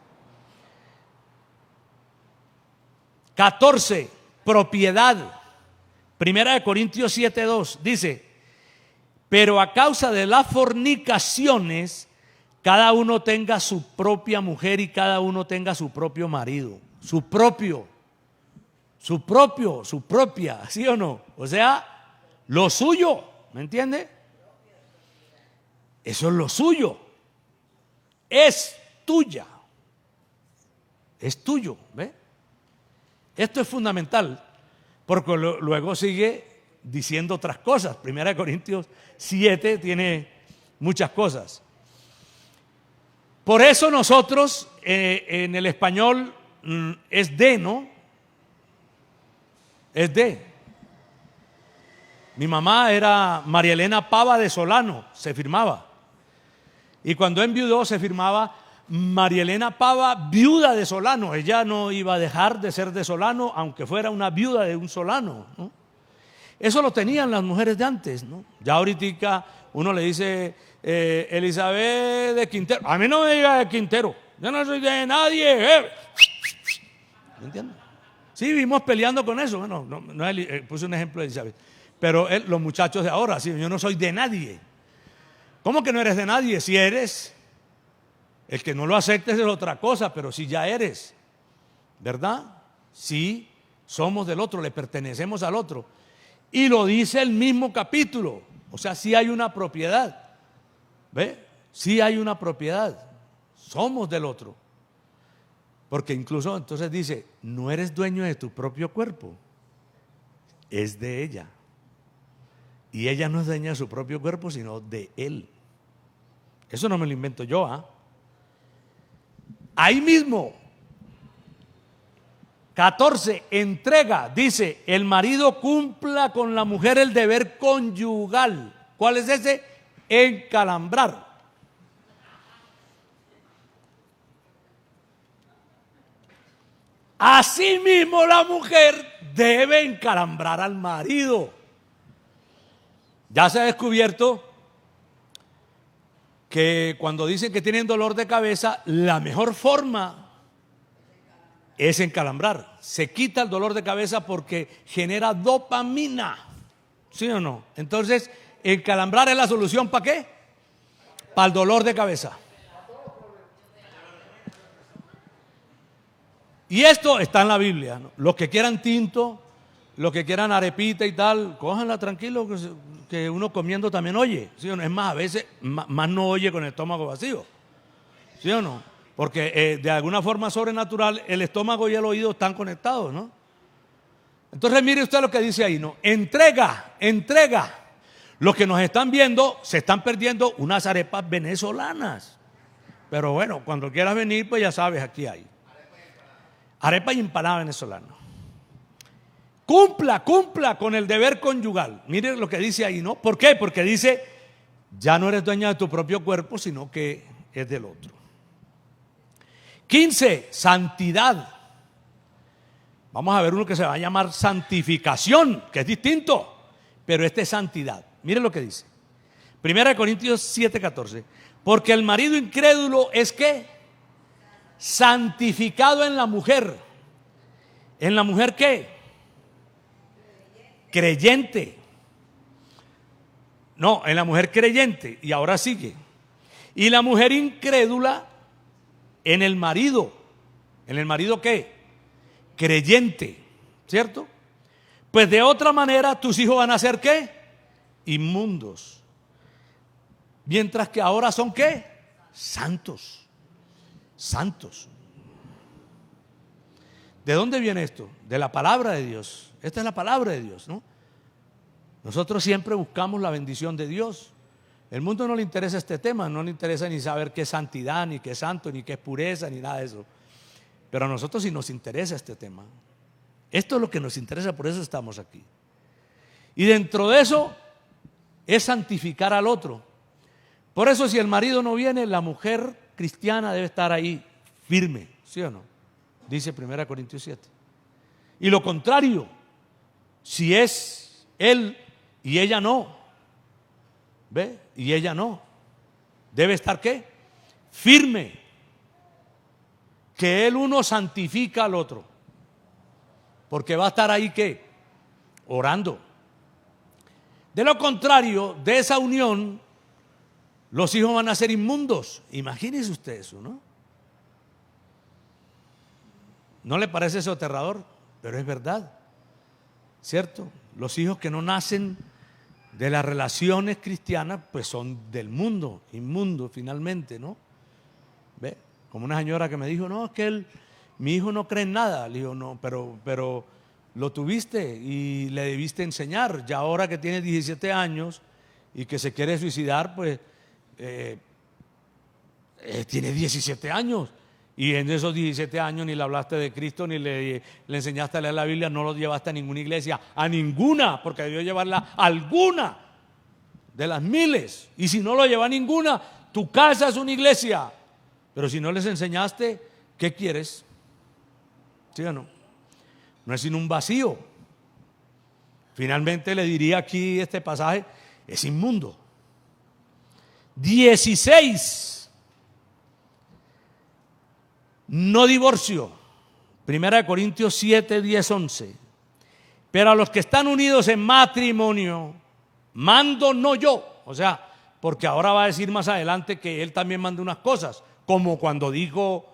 14, propiedad. Primera de Corintios 7:2 dice: pero a causa de las fornicaciones, cada uno tenga su propia mujer y cada uno tenga su propio marido. Su propia, ¿sí o no? O sea, lo suyo, ¿me entiende? Eso es lo suyo. Es tuya. Es tuyo, ¿ve? Esto es fundamental. Porque luego sigue diciendo otras cosas. Primera de Corintios 7 tiene muchas cosas. Por eso nosotros en el español es de, ¿no? Es de. Mi mamá era María Elena Pava de Solano, se firmaba. Y cuando enviudó se firmaba María Elena Pava, viuda de Solano. Ella no iba a dejar de ser de Solano, aunque fuera una viuda de un Solano, ¿no? Eso lo tenían las mujeres de antes, ¿no? Ya ahorita uno le dice Elizabeth de Quintero. A mí no me diga de Quintero, yo no soy de nadie. ¿Me entiendes? Sí, vivimos peleando con eso. Bueno, puse un ejemplo de Elizabeth. Pero los muchachos de ahora, sí, yo no soy de nadie. ¿Cómo que no eres de nadie? Si eres. El que no lo aceptes es otra cosa, pero si ya eres, ¿verdad? Sí, somos del otro, le pertenecemos al otro. Y lo dice el mismo capítulo, o sea, sí hay una propiedad. ¿Ve? Sí hay una propiedad, somos del otro. Porque incluso entonces dice, no eres dueño de tu propio cuerpo, es de ella. Y ella no es dueña de su propio cuerpo, sino de él. Eso no me lo invento yo, ¿ah? Ahí mismo, 14, entrega, dice, el marido cumpla con la mujer el deber conyugal. ¿Cuál es ese? Encalambrar. Asimismo, la mujer debe encalambrar al marido. Ya se ha descubierto que cuando dicen que tienen dolor de cabeza, la mejor forma es encalambrar. Se quita el dolor de cabeza porque genera dopamina. ¿Sí o no? Entonces, encalambrar es la solución ¿para qué? Para el dolor de cabeza. Y esto está en la Biblia, ¿no? Los que quieran tinto, los que quieran arepita y tal, cójanla tranquilo, que uno comiendo también oye. ¿Sí o no? Es más, a veces más no oye con el estómago vacío. ¿Sí o no? Porque de alguna forma sobrenatural el estómago y el oído están conectados, ¿no? Entonces mire usted lo que dice ahí, ¿no? Entrega. Los que nos están viendo se están perdiendo unas arepas venezolanas. Pero bueno, cuando quieras venir, pues ya sabes, aquí hay. Arepa y empanada venezolana. Cumpla con el deber conyugal. Mire lo que dice ahí, ¿no? ¿Por qué? Porque dice, ya no eres dueña de tu propio cuerpo, sino que es del otro. 15, santidad. Vamos a ver uno que se va a llamar santificación, que es distinto, pero este es santidad. Mire lo que dice. 1 Corintios 7:14. Porque el marido incrédulo es ¿qué? Santificado en la mujer. ¿En la mujer qué? Creyente. No, en la mujer creyente. Y ahora sigue. Y la mujer incrédula en el marido. ¿En el marido qué? Creyente. ¿Cierto? Pues de otra manera tus hijos van a ser ¿qué? Inmundos. Mientras que ahora son ¿qué? Santos. Santos. ¿De dónde viene esto? De la palabra de Dios. Esta es la palabra de Dios, ¿no? Nosotros siempre buscamos la bendición de Dios. El mundo no le interesa este tema, no le interesa ni saber qué es santidad, ni qué es santo, ni qué es pureza, ni nada de eso. Pero a nosotros sí nos interesa este tema. Esto es lo que nos interesa, por eso estamos aquí. Y dentro de eso es santificar al otro. Por eso si el marido no viene, la mujer cristiana debe estar ahí firme, ¿sí o no? Dice 1 Corintios 7. Y lo contrario, si es él y ella no, ¿ve? Y ella no, debe estar ¿qué? Firme. Que el uno santifica al otro. Porque va a estar ahí ¿qué? Orando. De lo contrario, de esa unión, los hijos van a ser inmundos. Imagínese usted eso, ¿no? ¿No le parece eso aterrador? Pero es verdad, ¿cierto? Los hijos que no nacen de las relaciones cristianas, pues son del mundo, inmundos finalmente, ¿no? ¿Ve? Como una señora que me dijo, no, es que mi hijo no cree en nada. Le digo, no, pero lo tuviste y le debiste enseñar. Ya ahora que tiene 17 años y que se quiere suicidar, pues tiene 17 años y en esos 17 años ni le hablaste de Cristo, ni le enseñaste a leer la Biblia, no lo llevaste a ninguna iglesia, a ninguna, porque debió llevarla a alguna de las miles. Y si no lo lleva a ninguna, tu casa es una iglesia. Pero si no les enseñaste, ¿qué quieres? ¿Sí o no? No es sino un vacío. Finalmente le diría aquí este pasaje, es inmundo. 16. No divorcio. 1 Corintios 7, 10, 11. Pero a los que están unidos en matrimonio, mando no yo. O sea, porque ahora va a decir más adelante que él también manda unas cosas. Como cuando dijo,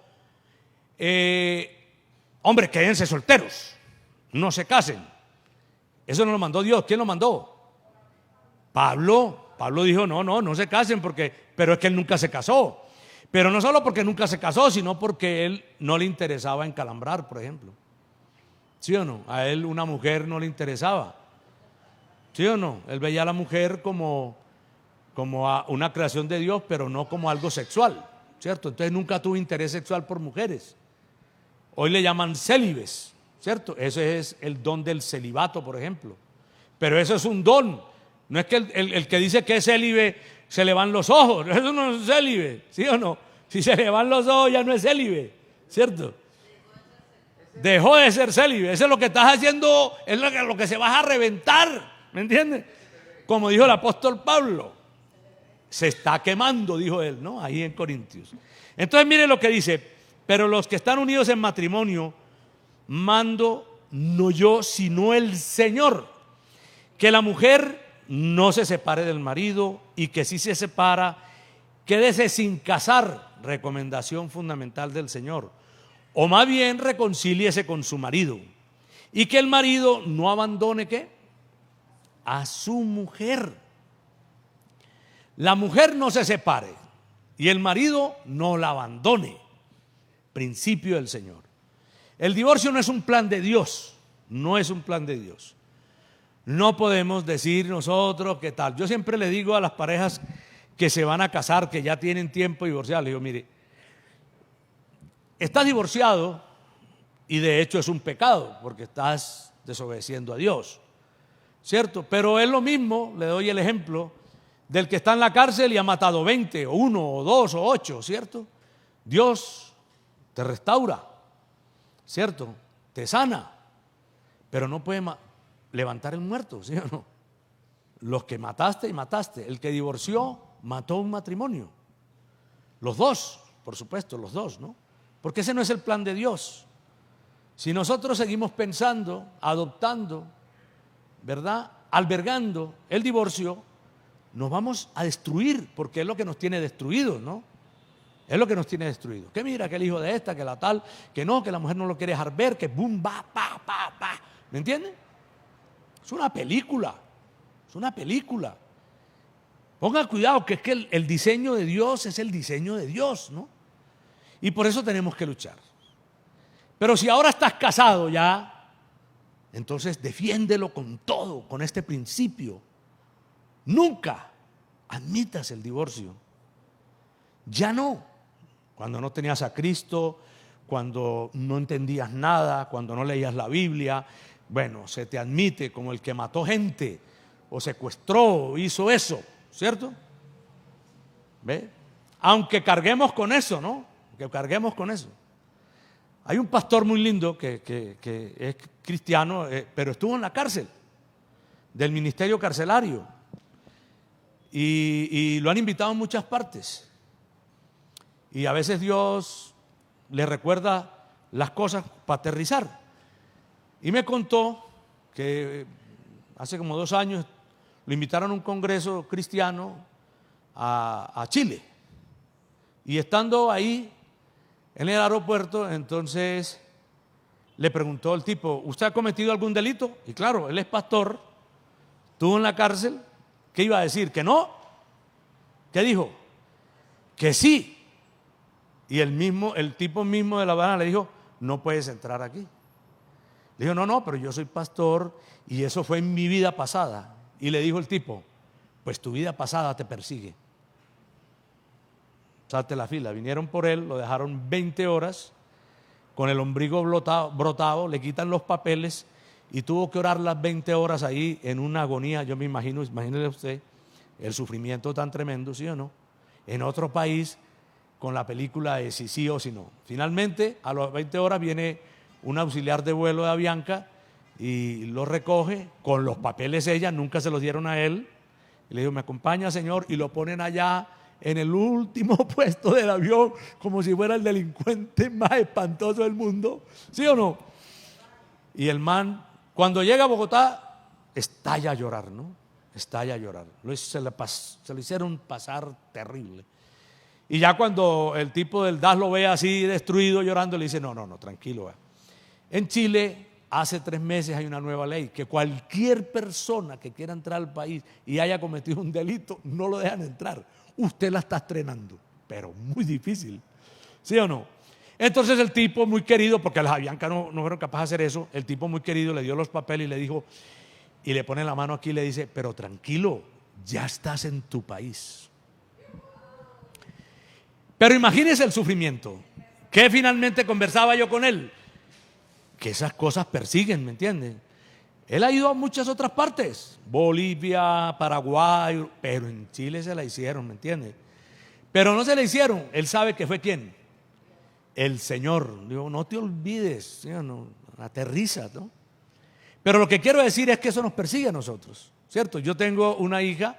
hombre, quédense solteros, no se casen. Eso no lo mandó Dios. ¿Quién lo mandó? Pablo. Pablo dijo, no se casen pero es que él nunca se casó. Pero no solo porque nunca se casó, sino porque él no le interesaba encalambrar, por ejemplo. ¿Sí o no? A él una mujer no le interesaba. ¿Sí o no? Él veía a la mujer como a una creación de Dios, pero no como algo sexual, ¿cierto? Entonces nunca tuvo interés sexual por mujeres. Hoy le llaman célibes, ¿cierto? Ese es el don del celibato, por ejemplo. Pero eso es un don. No es que el que dice que es célibe se le van los ojos. Eso no es célibe, ¿sí o no? Si se le van los ojos ya no es célibe, ¿cierto? Dejó de ser célibe. Eso es lo que estás haciendo, es lo que se vas a reventar, ¿me entiendes? Como dijo el apóstol Pablo, se está quemando, dijo él, ¿no? Ahí en Corintios. Entonces mire lo que dice: pero los que están unidos en matrimonio, mando no yo, sino el Señor, que la mujer no se separe del marido, y que si se separa, quédese sin casar, recomendación fundamental del Señor, o más bien reconcíliese con su marido, y que el marido no abandone ¿qué? A su mujer. La mujer no se separe y el marido no la abandone. Principio del Señor. El divorcio no es un plan de Dios, no es un plan de Dios. No podemos decir nosotros qué tal. Yo siempre le digo a las parejas que se van a casar, que ya tienen tiempo de divorciar, le digo, mire, estás divorciado y de hecho es un pecado porque estás desobedeciendo a Dios, ¿cierto? Pero es lo mismo, le doy el ejemplo del que está en la cárcel y ha matado 20 o 1 o 2 o 8, ¿cierto? Dios te restaura, ¿cierto? Te sana, pero no puede levantar el muerto, ¿sí o no? Los que mataste y mataste. El que divorció mató un matrimonio. Los dos, por supuesto, los dos, ¿no? Porque ese no es el plan de Dios. Si nosotros seguimos pensando, adoptando, ¿verdad?, albergando el divorcio, nos vamos a destruir, porque es lo que nos tiene destruidos, ¿no? Es lo que nos tiene destruidos. Que mira, que el hijo de esta, que la tal, que no, que la mujer no lo quiere dejar ver, que boom, va, pa, pa, pa. ¿Me entienden? Es una película. Es una película. Pongan cuidado, que es que el diseño de Dios es el diseño de Dios, ¿no? Y por eso tenemos que luchar. Pero si ahora estás casado ya, entonces defiéndelo con todo, con este principio. Nunca admitas el divorcio. Ya no. Cuando no tenías a Cristo, cuando no entendías nada, cuando no leías la Biblia, bueno, se te admite como el que mató gente o secuestró o hizo eso, ¿cierto? ¿Ve? Aunque carguemos con eso, ¿no? Que carguemos con eso. Hay un pastor muy lindo que es cristiano, pero estuvo en la cárcel, del ministerio carcelario, y lo han invitado en muchas partes. Y a veces Dios le recuerda las cosas para aterrizar. Y me contó que hace como 2 años lo invitaron a un congreso cristiano a Chile. Y estando ahí en el aeropuerto, entonces le preguntó el tipo, ¿usted ha cometido algún delito? Y claro, él es pastor, estuvo en la cárcel. ¿Qué iba a decir? ¿Que no? ¿Qué dijo? Que sí. Y el tipo mismo de La Habana le dijo, no puedes entrar aquí. Le dijo, no, pero yo soy pastor y eso fue en mi vida pasada. Y le dijo el tipo, pues tu vida pasada te persigue. Salte la fila. Vinieron por él, lo dejaron 20 horas con el ombligo brotado, le quitan los papeles y tuvo que orar las 20 horas ahí en una agonía. Yo me imagino, imagínese usted el sufrimiento tan tremendo, ¿sí o no? En otro país, con la película de si sí o si no. Finalmente, a las 20 horas viene un auxiliar de vuelo de Avianca y lo recoge con los papeles ella, nunca se los dieron a él. Y le dijo, me acompaña, señor, y lo ponen allá en el último puesto del avión, como si fuera el delincuente más espantoso del mundo, ¿sí o no? Y el man, cuando llega a Bogotá, estalla a llorar, ¿no? Estalla a llorar. Se lo hicieron pasar terrible. Y ya cuando el tipo del DAS lo ve así destruido, llorando, le dice, no, tranquilo. En Chile hace 3 meses hay una nueva ley que cualquier persona que quiera entrar al país y haya cometido un delito, no lo dejan entrar. Usted la está estrenando, pero muy difícil, ¿sí o no? Entonces el tipo muy querido, porque las Avianca no fueron capaces de hacer eso, el tipo muy querido le dio los papeles y le dijo, y le pone la mano aquí y le dice, pero tranquilo, ya estás en tu país. Pero imagínese el sufrimiento. Que finalmente conversaba yo con él, que esas cosas persiguen, ¿me entienden? Él ha ido a muchas otras partes, Bolivia, Paraguay, pero en Chile se la hicieron, ¿me entiendes? Pero no se la hicieron, él sabe que fue ¿quién? El Señor. Digo, no te olvides, ¿sí o no? Aterriza, ¿no? Pero lo que quiero decir es que eso nos persigue a nosotros, ¿cierto? Yo tengo una hija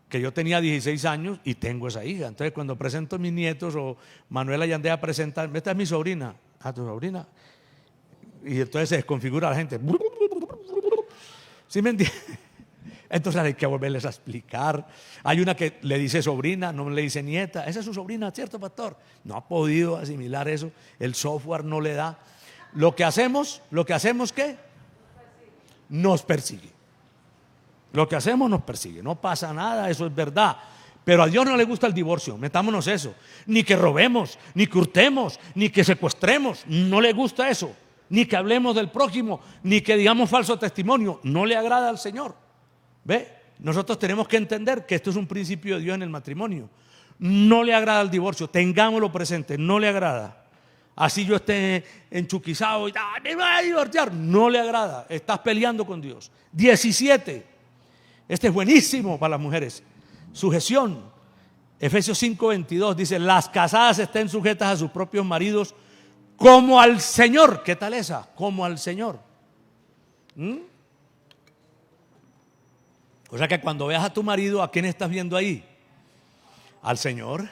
que yo tenía 16 años y tengo esa hija. Entonces cuando presento a mis nietos o Manuela y Andrea presentan, esta es mi sobrina, tu sobrina. Y entonces se desconfigura la gente. ¿Sí me entiendes? Entonces hay que volverles a explicar. Hay una que le dice sobrina, no le dice nieta. Esa es su sobrina, ¿cierto, pastor? No ha podido asimilar eso. El software no le da. Lo que hacemos, ¿qué? Nos persigue. Lo que hacemos nos persigue. No pasa nada, eso es verdad. Pero a Dios no le gusta el divorcio, metámonos eso. Ni que robemos, ni que hurtemos, ni que secuestremos. No le gusta eso. Ni que hablemos del prójimo, ni que digamos falso testimonio. No le agrada al Señor. ¿Ve? Nosotros tenemos que entender que esto es un principio de Dios en el matrimonio. No le agrada el divorcio, tengámoslo presente, no le agrada. Así yo esté enchuquizado y me voy a divorciar, no le agrada, estás peleando con Dios. 17, este es buenísimo para las mujeres. Sujeción, Efesios 5:22 dice, las casadas estén sujetas a sus propios maridos como al Señor. ¿Qué tal esa? Como al Señor. O sea que cuando veas a tu marido, ¿a quién estás viendo ahí? Al Señor.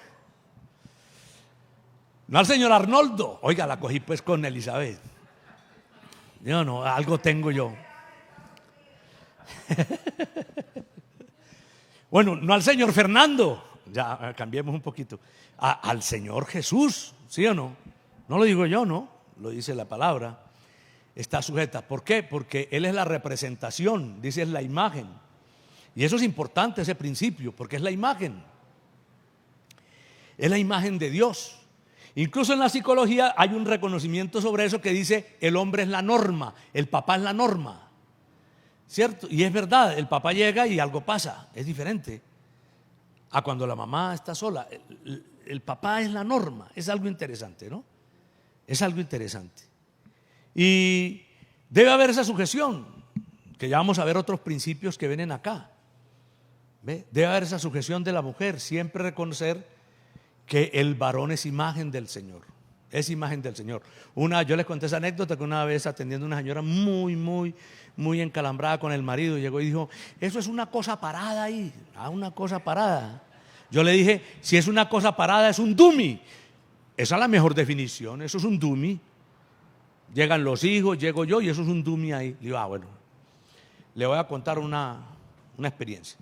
No al señor Arnoldo. Oiga, la cogí pues con Elizabeth. Yo no, algo tengo yo. Bueno, no al señor Fernando. Ya cambiemos un poquito. Al Señor Jesús, ¿sí o no? No lo digo yo, ¿no? Lo dice la palabra. Está sujeta. ¿Por qué? Porque Él es la representación, dice es la imagen. Y eso es importante, ese principio, porque es la imagen. Es la imagen de Dios. Incluso en la psicología hay un reconocimiento sobre eso que dice el hombre es la norma, el papá es la norma, ¿cierto? Y es verdad, el papá llega y algo pasa, es diferente a cuando la mamá está sola. El papá es la norma, es algo interesante, ¿no? Es algo interesante. Y debe haber esa sujeción, que ya vamos a ver otros principios que vienen acá. ¿Ve? Debe haber esa sujeción de la mujer, siempre reconocer que el varón es imagen del Señor, es imagen del Señor. Yo les conté esa anécdota que una vez atendiendo a una señora muy encalambrada con el marido, llegó y dijo, eso es una cosa parada ahí, una cosa parada. Yo le dije, si es una cosa parada es un dummy. Esa es la mejor definición, eso es un dummy. Llegan los hijos, llego yo y eso es un dummy ahí. Le digo, bueno, le voy a contar una experiencia.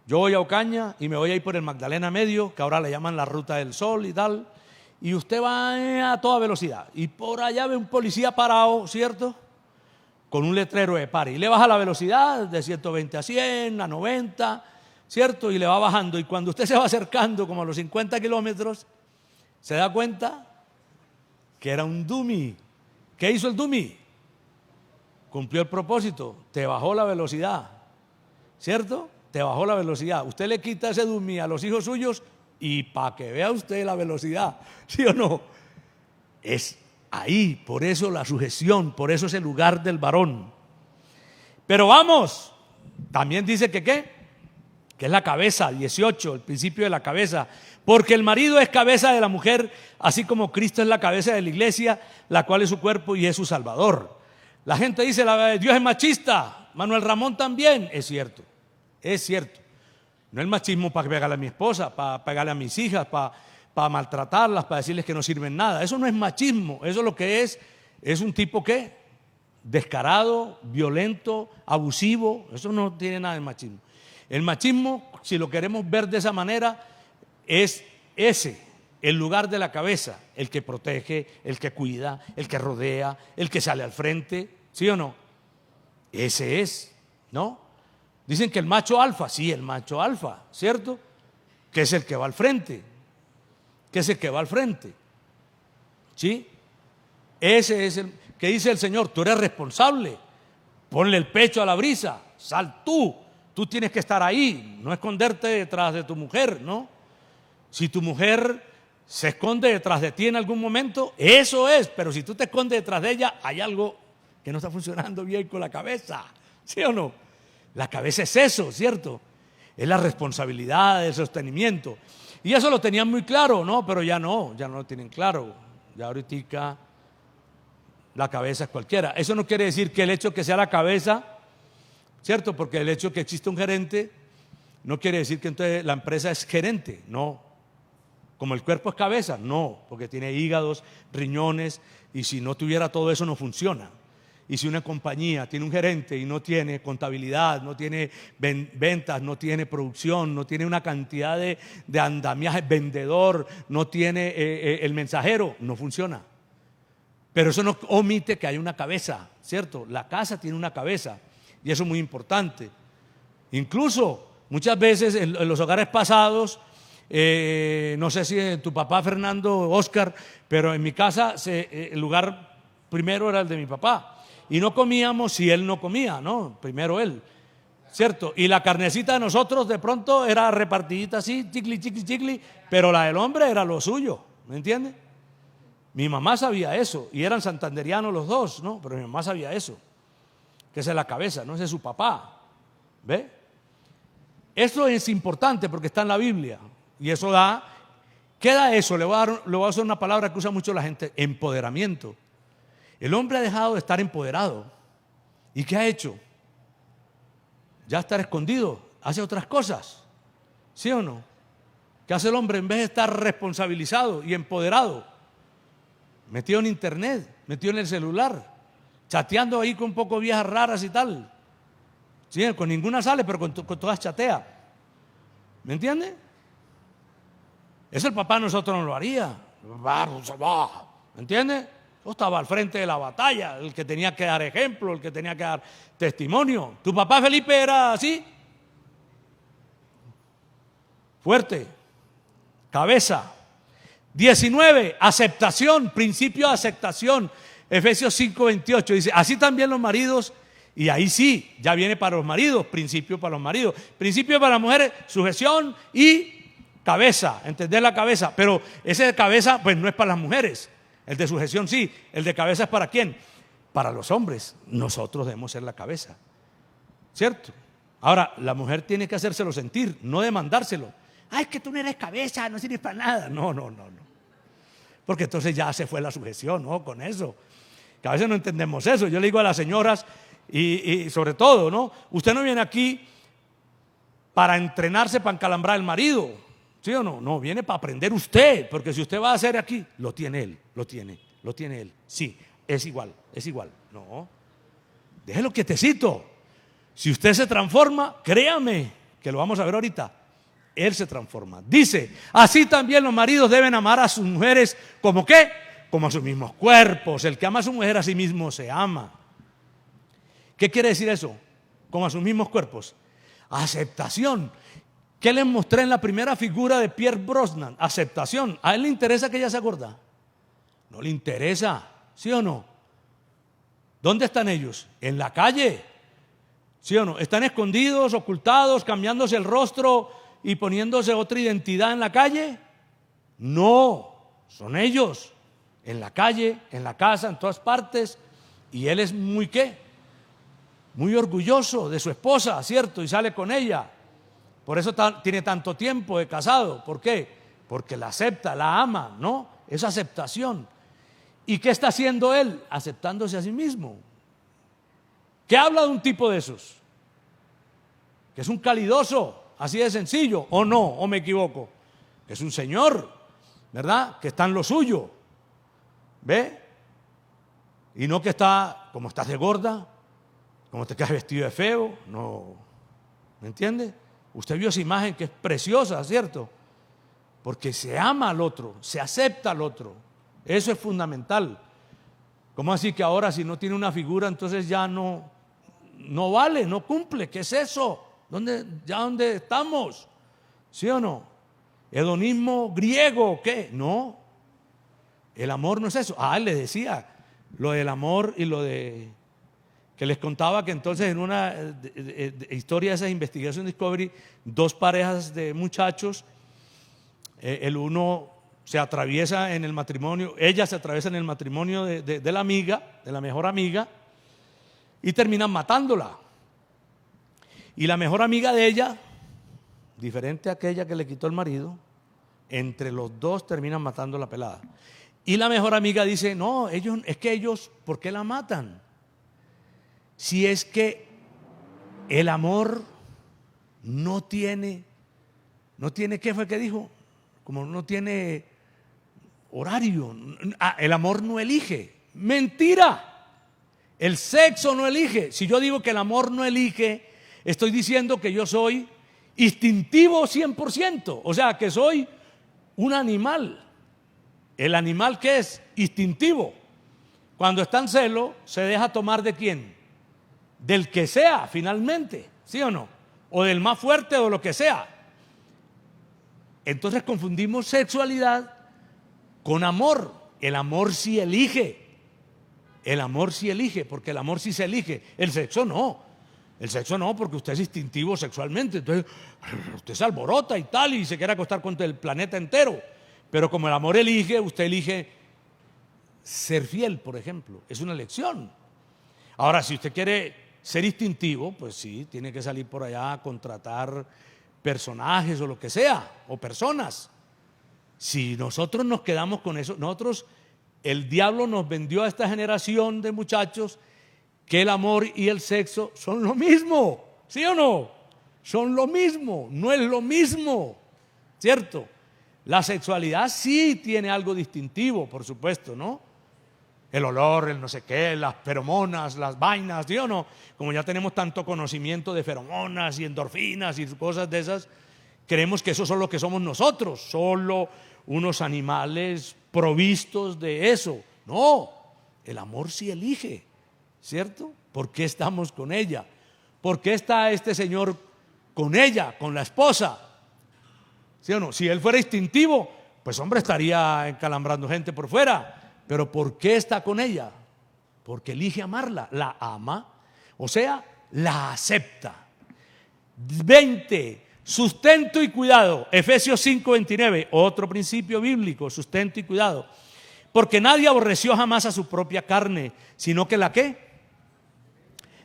Yo voy a Ocaña y me voy a ir por el Magdalena Medio, que ahora le llaman la Ruta del Sol y tal, y usted va a toda velocidad y por allá ve un policía parado, ¿cierto? Con un letrero de pare y le baja la velocidad de 120 a 100, a 90, ¿cierto? Y le va bajando y cuando usted se va acercando como a los 50 kilómetros, se da cuenta que era un dummy. ¿Qué hizo el dummy? Cumplió el propósito, te bajó la velocidad, ¿cierto? Te bajó la velocidad. Usted le quita ese dummy a los hijos suyos y para que vea usted la velocidad, ¿sí o no? Es ahí, por eso la sujeción, por eso es el lugar del varón. Pero vamos, también dice que ¿qué? Que es la cabeza, 18, el principio de la cabeza. Porque el marido es cabeza de la mujer, así como Cristo es la cabeza de la iglesia, la cual es su cuerpo y es su salvador. La gente dice, Dios es machista, Manuel Ramón también, es cierto. Es cierto, no es machismo para pegarle a mi esposa, para pegarle a mis hijas, para maltratarlas, para decirles que no sirven nada. Eso no es machismo, eso lo que es un tipo ¿qué? Descarado, violento, abusivo. Eso no tiene nada de machismo. El machismo, si lo queremos ver de esa manera, es ese el lugar de la cabeza, el que protege, el que cuida, el que rodea, el que sale al frente, ¿sí o no? Ese es, ¿no? Dicen que el macho alfa, sí, el macho alfa, ¿cierto? Que es el que va al frente, que es el que va al frente, ¿sí? Ese es el que dice el Señor, tú eres responsable, ponle el pecho a la brisa, sal tú tienes que estar ahí, no esconderte detrás de tu mujer, ¿no? Si tu mujer se esconde detrás de ti en algún momento, eso es, pero si tú te escondes detrás de ella, hay algo que no está funcionando bien con la cabeza, ¿sí o no? La cabeza es eso, ¿cierto? Es la responsabilidad, el sostenimiento. Y eso lo tenían muy claro, ¿no? Pero ya no lo tienen claro. Ya ahorita la cabeza es cualquiera. Eso no quiere decir que el hecho que sea la cabeza, ¿cierto? Porque el hecho que existe un gerente no quiere decir que entonces la empresa es gerente, no. Como el cuerpo es cabeza, no, porque tiene hígados, riñones, y si no tuviera todo eso no funciona. Y si una compañía tiene un gerente y no tiene contabilidad, no tiene ventas, no tiene producción, no tiene una cantidad de andamiajes, vendedor, no tiene el mensajero, no funciona. Pero eso no omite que hay una cabeza, ¿cierto? La casa tiene una cabeza y eso es muy importante. Incluso muchas veces en los hogares pasados, no sé si en tu papá Fernando, Oscar, pero en mi casa el lugar primero era el de mi papá. Y no comíamos si él no comía, ¿no? Primero él, ¿cierto? Y la carnecita de nosotros de pronto era repartidita así, chicli, pero la del hombre era lo suyo, ¿me entiende? Mi mamá sabía eso, y eran santanderianos los dos, ¿no? Pero mi mamá sabía eso, que esa es la cabeza, no ese es su papá, ¿ve? Esto es importante porque está en la Biblia, y eso queda eso, le voy a usar una palabra que usa mucho la gente, empoderamiento. El hombre ha dejado de estar empoderado. ¿Y qué ha hecho? Ya estar escondido, hace otras cosas. ¿Sí o no? ¿Qué hace el hombre en vez de estar responsabilizado y empoderado? Metido en internet, metido en el celular, chateando ahí con un poco viejas raras y tal. Sí, con ninguna sale, pero con todas chatea. ¿Me entiende? Eso el papá nosotros no lo haría. ¿Me entiende? Yo estaba al frente de la batalla, el que tenía que dar ejemplo, el que tenía que dar testimonio. ¿Tu papá Felipe era así? Fuerte, cabeza. 19, aceptación, principio de aceptación. Efesios 5:28 dice, así también los maridos, y ahí sí, ya viene para los maridos, principio para los maridos. Principio para las mujeres, sujeción y cabeza, entender la cabeza. Pero ese de cabeza pues no es para las mujeres. El de sujeción sí, el de cabeza es para quién, para los hombres. Nosotros debemos ser la cabeza, ¿cierto? Ahora, la mujer tiene que hacérselo sentir, no demandárselo. Ay, es que tú no eres cabeza, no sirves para nada. No. Porque entonces ya se fue la sujeción, ¿no? Con eso. Que a veces no entendemos eso. Yo le digo a las señoras y sobre todo, ¿no? Usted no viene aquí para entrenarse, para encalambrar al marido. ¿Sí o no? No, viene para aprender usted, porque si usted va a hacer aquí, lo tiene él, lo tiene él. Sí, es igual. No, déjelo quietecito. Si usted se transforma, créame, que lo vamos a ver ahorita, él se transforma. Dice, así también los maridos deben amar a sus mujeres, ¿como qué? Como a sus mismos cuerpos. El que ama a su mujer a sí mismo se ama. ¿Qué quiere decir eso? Como a sus mismos cuerpos. Aceptación. ¿Qué les mostré en la primera figura de Pierre Brosnan? Aceptación. ¿A él le interesa que ella sea gorda? No le interesa, ¿sí o no? ¿Dónde están ellos? En la calle, ¿sí o no? ¿Están escondidos, ocultados, cambiándose el rostro y poniéndose otra identidad en la calle? No, son ellos, en la calle, en la casa, en todas partes. Y él es muy ¿qué? Muy orgulloso de su esposa, ¿cierto? Y sale con ella. Por eso tiene tanto tiempo de casado. ¿Por qué? Porque la acepta, la ama, ¿no? Es aceptación. ¿Y qué está haciendo él? Aceptándose a sí mismo. ¿Qué habla de un tipo de esos? Que es un calidoso, así de sencillo, ¿o no? ¿O me equivoco? Que es un señor, ¿verdad? Que está en lo suyo. ¿Ve? Y no que está, como estás de gorda, como te quedas vestido de feo, no. ¿Me entiende? Usted vio esa imagen que es preciosa, ¿cierto? porque se ama al otro, se acepta al otro. Eso es fundamental. ¿Cómo así que ahora si no tiene una figura entonces ya no vale, no cumple? ¿Qué es eso? ¿Dónde estamos? ¿Sí o no? ¿Hedonismo griego o qué? No. El amor no es eso. Él le decía lo del amor y lo de que les contaba que entonces en una historia de esa investigación Discovery, 2 parejas de muchachos, el uno se atraviesa en el matrimonio, ella se atraviesa en el matrimonio de la amiga, de la mejor amiga, y terminan matándola. Y la mejor amiga de ella, diferente a aquella que le quitó el marido, entre los dos terminan matando a la pelada. Y la mejor amiga dice, no, ellos, ¿por qué la matan? Si es que el amor no tiene, ¿qué fue que dijo? Como no tiene horario. El amor no elige. Mentira. El sexo no elige. Si yo digo que el amor no elige, estoy diciendo que yo soy instintivo 100%. O sea, que soy un animal. El animal que es instintivo. Cuando está en celo, se deja tomar ¿de quién? Del que sea, finalmente. ¿Sí o no? O del más fuerte o lo que sea. Entonces confundimos sexualidad con amor. El amor sí elige. El amor sí elige, porque el amor sí se elige. El sexo no. El sexo no, porque usted es instintivo sexualmente. Entonces, usted se alborota y tal, y se quiere acostar con el planeta entero. Pero como el amor elige, usted elige ser fiel, por ejemplo. Es una elección. Ahora, si usted quiere ser instintivo, pues sí, tiene que salir por allá a contratar personajes o lo que sea, o personas. Si nosotros nos quedamos con eso, el diablo nos vendió a esta generación de muchachos que el amor y el sexo son lo mismo, ¿sí o no? Son lo mismo, no es lo mismo, ¿cierto? La sexualidad sí tiene algo distintivo, por supuesto, ¿no? El olor, el no sé qué, las feromonas, las vainas, ¿sí o no? Como ya tenemos tanto conocimiento de feromonas y endorfinas y cosas de esas, creemos que eso son lo que somos nosotros, solo unos animales provistos de eso. No, el amor sí elige, ¿cierto? ¿Por qué estamos con ella? ¿Por qué está este señor con ella, con la esposa? ¿Sí o no? Si él fuera instintivo, pues hombre, estaría encalambrando gente por fuera. Pero ¿por qué está con ella? Porque elige amarla, la ama, o sea, la acepta. 20, sustento y cuidado. Efesios 5:29, otro principio bíblico, sustento y cuidado. Porque nadie aborreció jamás a su propia carne, sino que la ¿qué?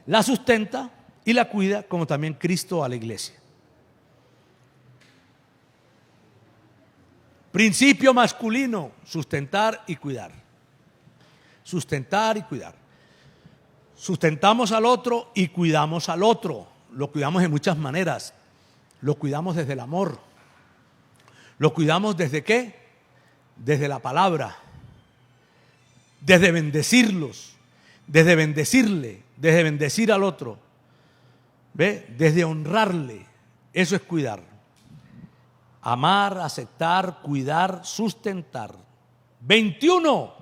La sustenta y la cuida, como también Cristo a la iglesia. Principio masculino, sustentar y cuidar. Sustentar y cuidar. Sustentamos al otro y cuidamos al otro. Lo cuidamos de muchas maneras. Lo cuidamos desde el amor. Lo cuidamos desde ¿qué? Desde la palabra. Desde bendecirlos. Desde bendecirle. Desde bendecir al otro. ¿Ve? Desde honrarle. Eso es cuidar. Amar, aceptar, cuidar, sustentar. 21.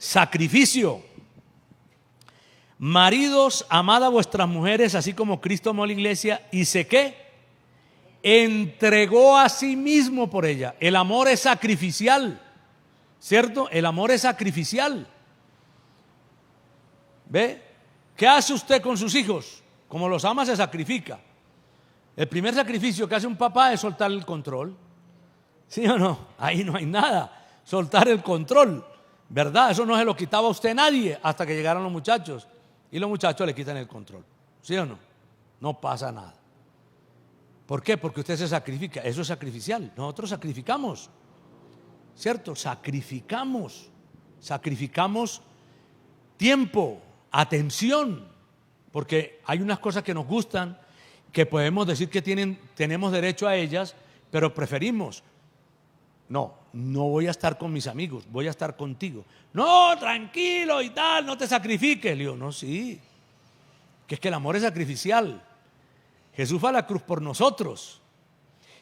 Sacrificio. Maridos, amad a vuestras mujeres, así como Cristo amó a la iglesia y se ¿qué? Entregó a sí mismo por ella. El amor es sacrificial, ¿cierto? El amor es sacrificial. ¿Ve? ¿Qué hace usted con sus hijos? Como los ama, se sacrifica. El primer sacrificio que hace un papá es soltar el control. ¿Sí o no? Ahí no hay nada. Soltar el control. ¿Verdad? Eso no se lo quitaba a usted nadie hasta que llegaron los muchachos. Y los muchachos le quitan el control. ¿Sí o no? No pasa nada. ¿Por qué? Porque usted se sacrifica. Eso es sacrificial. Nosotros sacrificamos. ¿Cierto? Sacrificamos. Sacrificamos tiempo, atención. Porque hay unas cosas que nos gustan, que podemos decir que tenemos derecho a ellas, pero preferimos. No voy a estar con mis amigos, voy a estar contigo. No, tranquilo y tal, no te sacrifiques. Le digo, no, sí, que es que el amor es sacrificial. Jesús fue a la cruz por nosotros.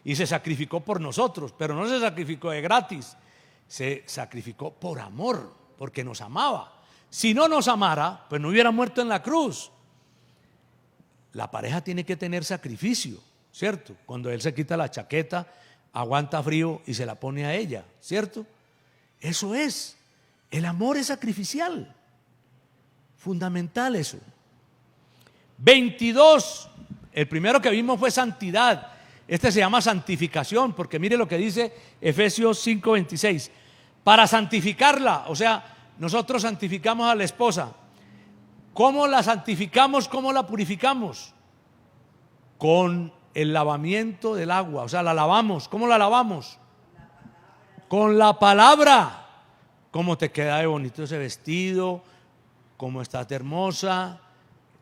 y se sacrificó por nosotros, pero no se sacrificó de gratis, se sacrificó por amor, porque nos amaba. Si no nos amara, pues no hubiera muerto en la cruz. La pareja tiene que tener sacrificio, ¿cierto? Cuando él se quita la chaqueta, aguanta frío y se la pone a ella, ¿cierto? Eso es, el amor es sacrificial, fundamental eso. 22, el primero que vimos fue santidad. Este se llama santificación, porque mire lo que dice Efesios 5:26. Para santificarla, o sea, nosotros santificamos a la esposa. ¿Cómo la santificamos? ¿Cómo la purificamos? Con el lavamiento del agua, o sea, la lavamos. ¿Cómo la lavamos? Con la palabra. ¿Cómo te queda de bonito ese vestido? ¿Cómo estás de hermosa?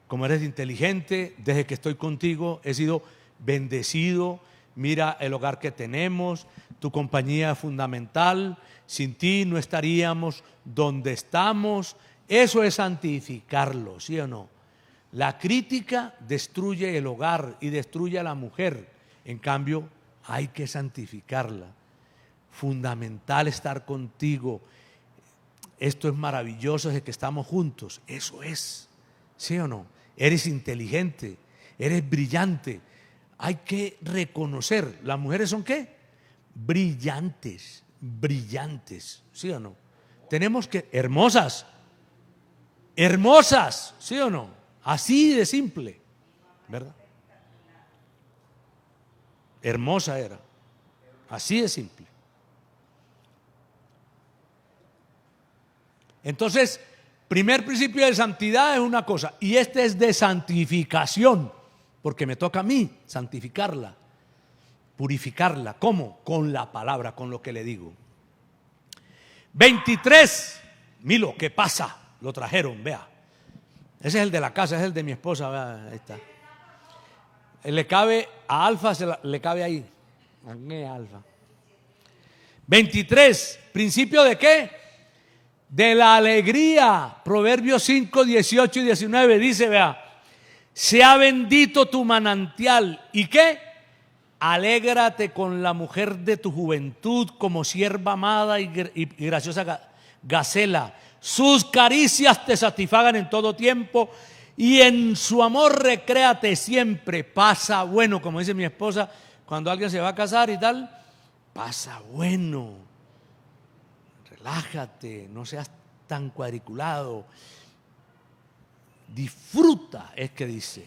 ¿Cómo eres inteligente? Desde que estoy contigo he sido bendecido. Mira el hogar que tenemos, tu compañía es fundamental. Sin ti no estaríamos donde estamos. Eso es santificarlo, ¿sí o no? La crítica destruye el hogar y destruye a la mujer. En cambio, hay que santificarla. Fundamental estar contigo. Esto es maravilloso desde que estamos juntos. Eso es, ¿sí o no? Eres inteligente, eres brillante. Hay que reconocer, ¿las mujeres son qué? Brillantes, brillantes, ¿sí o no? Tenemos que, hermosas, ¿sí o no? Así de simple, ¿verdad? Hermosa era, así de simple. Entonces, primer principio de santidad es una cosa, y este es de santificación, porque me toca a mí santificarla, purificarla. ¿Cómo? Con la palabra, con lo que le digo. 23, Milo, ¿qué pasa? Lo trajeron, vea. Ese es el de la casa, ese es el de mi esposa, vea, ahí está. Le cabe a Alfa, le cabe ahí. Alfa. 23, ¿principio de qué? De la alegría. Proverbios 5, 18 y 19 dice, vea, sea bendito tu manantial. ¿Y qué? Alégrate con la mujer de tu juventud, como sierva amada y graciosa gacela. Sus caricias te satisfagan en todo tiempo, y en su amor recréate siempre. Pasa bueno, como dice mi esposa, cuando alguien se va a casar y tal, pasa bueno. Relájate, no seas tan cuadriculado. Disfruta, es que dice.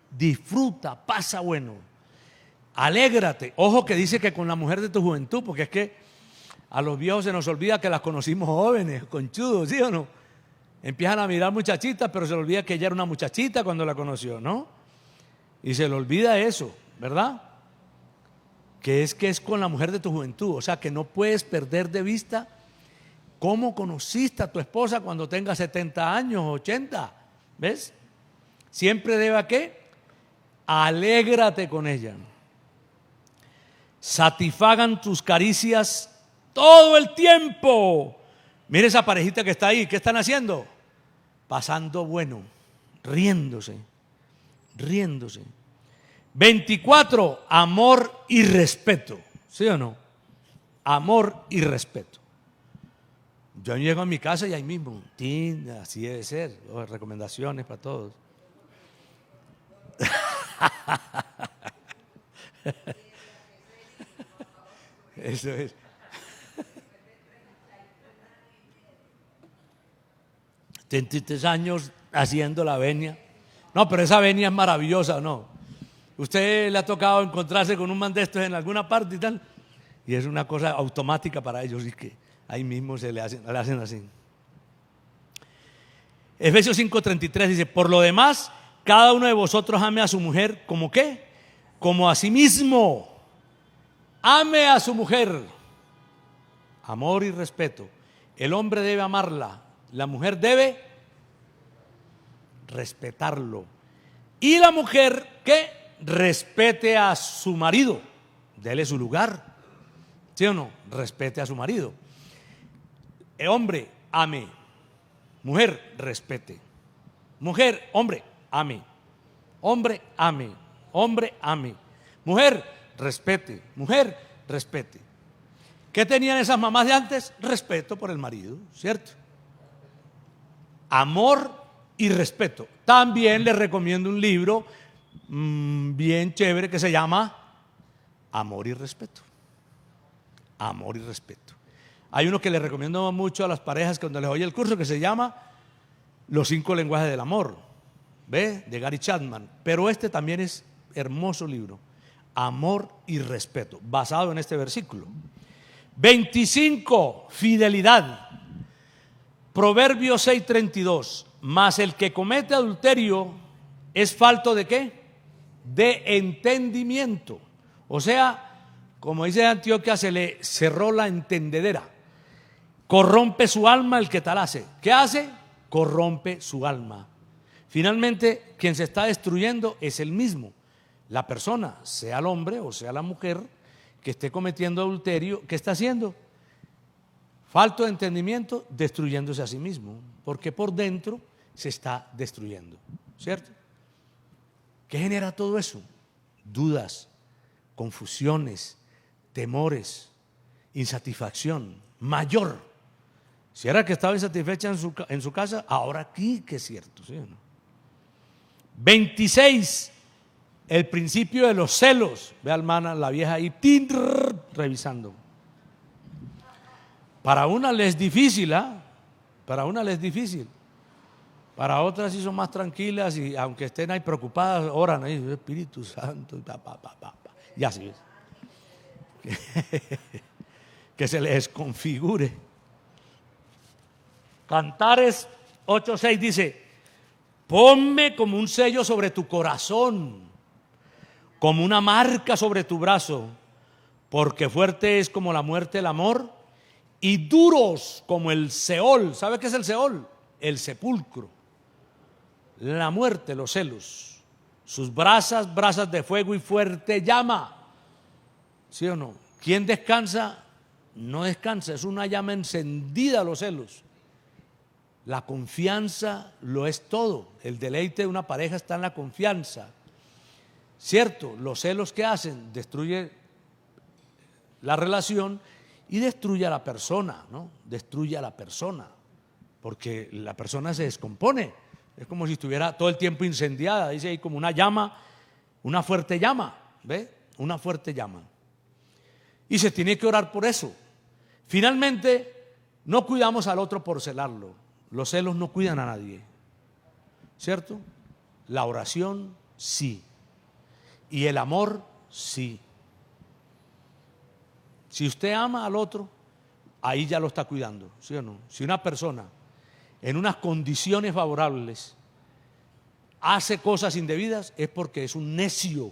Disfruta, pasa bueno. Alégrate. Ojo que dice que con la mujer de tu juventud, porque es que a los viejos se nos olvida que las conocimos jóvenes, conchudos, ¿sí o no? Empiezan a mirar muchachitas, pero se le olvida que ella era una muchachita cuando la conoció, ¿no? Y se le olvida eso, ¿verdad? Que es con la mujer de tu juventud. O sea, que no puedes perder de vista cómo conociste a tu esposa cuando tenga 70 años, 80, ¿ves? Siempre debe a qué? Alégrate con ella. Satisfagan tus caricias todo el tiempo. Mire esa parejita que está ahí, ¿qué están haciendo? Pasando bueno, riéndose. 24, amor y respeto, ¿sí o no? Amor y respeto. Yo llego a mi casa y ahí mismo, así debe ser, recomendaciones para todos. Eso es. 33 años haciendo la venia. No, pero esa venia es maravillosa, ¿no? Usted le ha tocado encontrarse con un man de estos en alguna parte y tal, y es una cosa automática para ellos, y que ahí mismo le hacen así. Efesios 5:33 dice, por lo demás, cada uno de vosotros ame a su mujer, ¿como qué? Como a sí mismo. Ame a su mujer. Amor y respeto. El hombre debe amarla, la mujer debe respetarlo. Y la mujer que respete a su marido, dele su lugar, ¿sí o no? Respete a su marido. El hombre, ame. Mujer, respete. Mujer, hombre, ame. Hombre, ame. Hombre, ame. Mujer, respete. Mujer, respete. ¿Qué tenían esas mamás de antes? Respeto por el marido, ¿cierto? Amor y respeto. También les recomiendo un libro bien chévere que se llama Amor y Respeto. Amor y respeto. Hay uno que le recomiendo mucho a las parejas cuando les oye el curso que se llama Los 5 lenguajes del amor, ¿ve? De Gary Chapman. Pero este también es hermoso libro, Amor y Respeto, basado en este versículo. 25, fidelidad. Proverbios 6:32. Mas el que comete adulterio es falto de ¿qué? De entendimiento. O sea, como dice Antioquia, se le cerró la entendedera. Corrompe su alma el que tal hace. ¿Qué hace? Corrompe su alma. Finalmente, quien se está destruyendo es el mismo. La persona, sea el hombre o sea la mujer, que esté cometiendo adulterio, ¿qué está haciendo? Falto de entendimiento, destruyéndose a sí mismo, porque por dentro se está destruyendo, ¿cierto? ¿Qué genera todo eso? Dudas, confusiones, temores, insatisfacción mayor. Si era que estaba insatisfecha en su casa, ahora aquí que es cierto, ¿sí o no? 26, el principio de los celos. Ve, hermana, la vieja ahí revisando. Para una le es difícil, para una le es difícil. Para otras sí son más tranquilas y aunque estén ahí preocupadas, oran ahí, Espíritu Santo, y así es. Que se les configure. Cantares 8:6 dice: ponme como un sello sobre tu corazón, como una marca sobre tu brazo, porque fuerte es como la muerte el amor y duros como el Seol. ¿Sabe qué es el Seol? El sepulcro, la muerte, los celos. Sus brasas, brasas de fuego y fuerte llama. ¿Sí o no? ¿Quién descansa? No descansa, es una llama encendida los celos. La confianza lo es todo. El deleite de una pareja está en la confianza. ¿Cierto? Los celos que hacen destruye la relación y destruye a la persona, ¿no? Destruye a la persona, porque la persona se descompone. Es como si estuviera todo el tiempo incendiada, dice ahí, como una llama, una fuerte llama, ¿ve? Una fuerte llama. Y se tiene que orar por eso. Finalmente, no cuidamos al otro por celarlo. Los celos no cuidan a nadie, ¿cierto? La oración, sí. Y el amor, sí. Si usted ama al otro, ahí ya lo está cuidando, ¿sí o no? Si una persona en unas condiciones favorables hace cosas indebidas, es porque es un necio,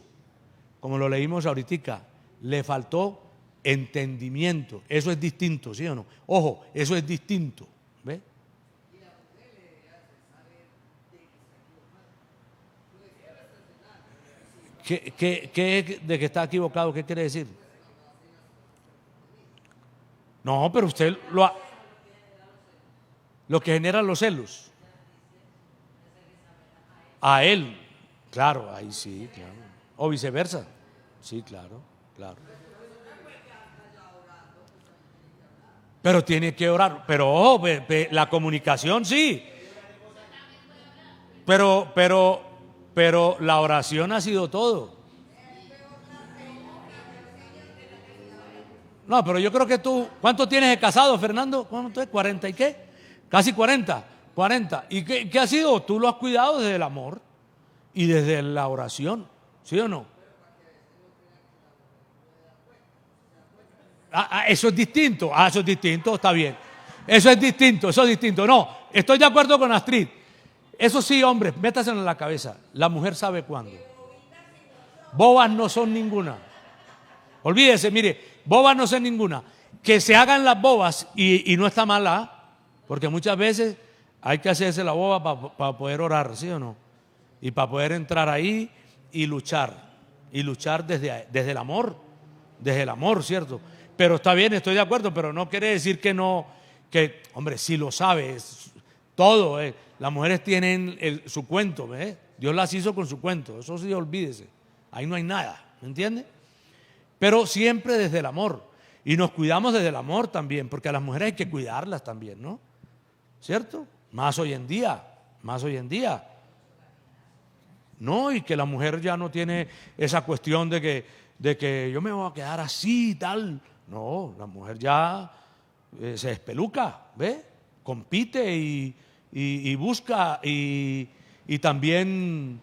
como lo leímos ahorita, le faltó entendimiento. Eso es distinto, ¿sí o no? Ojo, eso es distinto, ¿ve? ¿De que está equivocado? ¿Qué quiere decir? No, pero usted lo que genera los celos a él, claro, ahí sí, claro. O viceversa, sí, claro, claro. Pero tiene que orar, pero ojo, la comunicación sí, pero la oración ha sido todo. No, pero yo creo que tú, ¿cuánto tienes de casado, Fernando? ¿Cuánto es? ¿40 y qué? Casi 40. ¿Y qué ha sido? Tú lo has cuidado desde el amor y desde la oración, ¿sí o no? Eso es distinto. Eso es distinto, está bien. Eso es distinto. No, estoy de acuerdo con Astrid. Eso sí, hombre, métaselo en la cabeza. La mujer sabe cuándo. Bobas no son ninguna. Olvídese, mire, bobas no son ninguna. Que se hagan las bobas y no está mala, porque muchas veces hay que hacerse la boba para poder orar, ¿sí o no? Y para poder entrar ahí y luchar desde el amor, ¿cierto? Pero está bien, estoy de acuerdo, pero no quiere decir que no, que, hombre, si lo sabes, todo, las mujeres tienen su cuento, Dios las hizo con su cuento, eso sí, olvídese, ahí no hay nada, ¿me entiende? pero siempre desde el amor. Y nos cuidamos desde el amor también, porque a las mujeres hay que cuidarlas también, ¿no? ¿Cierto? Más hoy en día. No, y que la mujer ya no tiene esa cuestión de que yo me voy a quedar así y tal. No, la mujer ya se despeluca, ¿ve? Compite y busca y también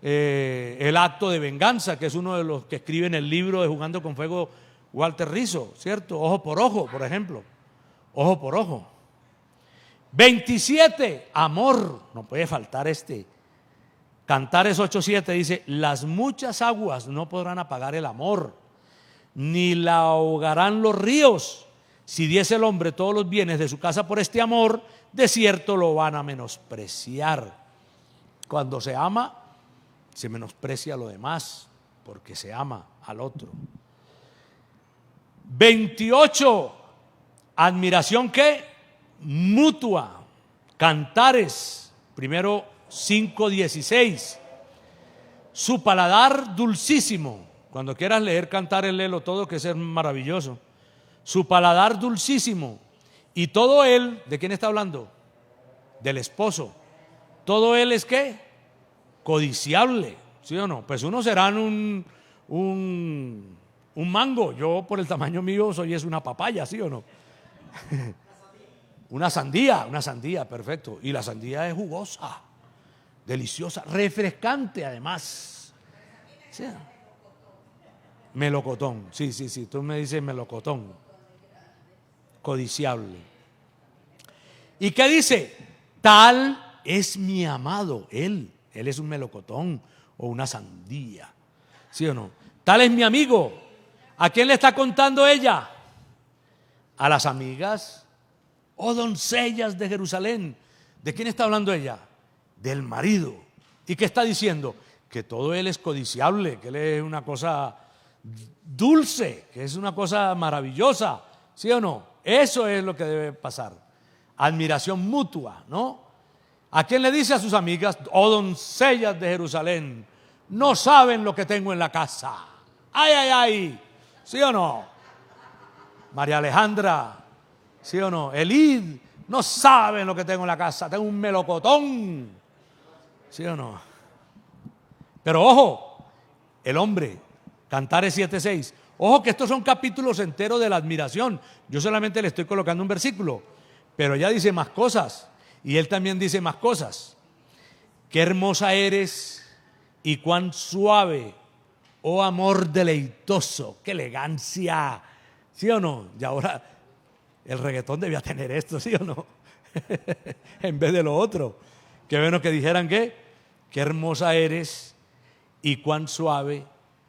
el acto de venganza, que es uno de los que escribe en el libro de Jugando con Fuego Walter Rizzo, ¿cierto? Ojo por ojo, por ejemplo. Ojo por ojo. 27, amor. No puede faltar este. Cantares 8:7 dice: las muchas aguas no podrán apagar el amor, ni la ahogarán los ríos. Si diese el hombre todos los bienes de su casa por este amor, de cierto lo van a menospreciar. Cuando se ama, se menosprecia lo demás, porque se ama al otro. 28, admiración ¿qué? Mutua. Cantares, primero 5:16. Su paladar dulcísimo. Cuando quieras leer Cantares, léelo todo, que es maravilloso. Su paladar dulcísimo. Y todo él, ¿de quién está hablando? Del esposo. Todo él es ¿qué? Codiciable, ¿sí o no? Pues unos serán un mango. Yo por el tamaño mío soy una papaya, ¿sí o no? Una sandía, perfecto. Y la sandía es jugosa, deliciosa, refrescante además. ¿Sí? Melocotón, sí, tú me dices melocotón. Codiciable. ¿Y qué dice? Tal es mi amado, él es un melocotón o una sandía, ¿sí o no? Tal es mi amigo. ¿A quién le está contando ella? A las amigas, oh doncellas de Jerusalén. ¿De quién está hablando ella? Del marido. ¿Y qué está diciendo? Que todo él es codiciable, que él es una cosa dulce, que es una cosa maravillosa, ¿sí o no? Eso es lo que debe pasar. Admiración mutua, ¿no? ¿A quién le dice? A sus amigas, oh doncellas de Jerusalén, no saben lo que tengo en la casa. ¡Ay, ay, ay! ¿Sí o no? María Alejandra, ¿sí o no? Elid, no saben lo que tengo en la casa, tengo un melocotón, ¿sí o no? Pero ojo, el hombre, Cantares 7:6, ojo que estos son capítulos enteros de la admiración. Yo solamente le estoy colocando un versículo, pero ella dice más cosas y él también dice más cosas. Qué hermosa eres y cuán suave, oh amor deleitoso, qué elegancia, ¿sí o no? Y ahora el reggaetón debía tener esto, ¿sí o no? En vez de lo otro. Qué bueno que dijeran qué hermosa eres y cuán suave,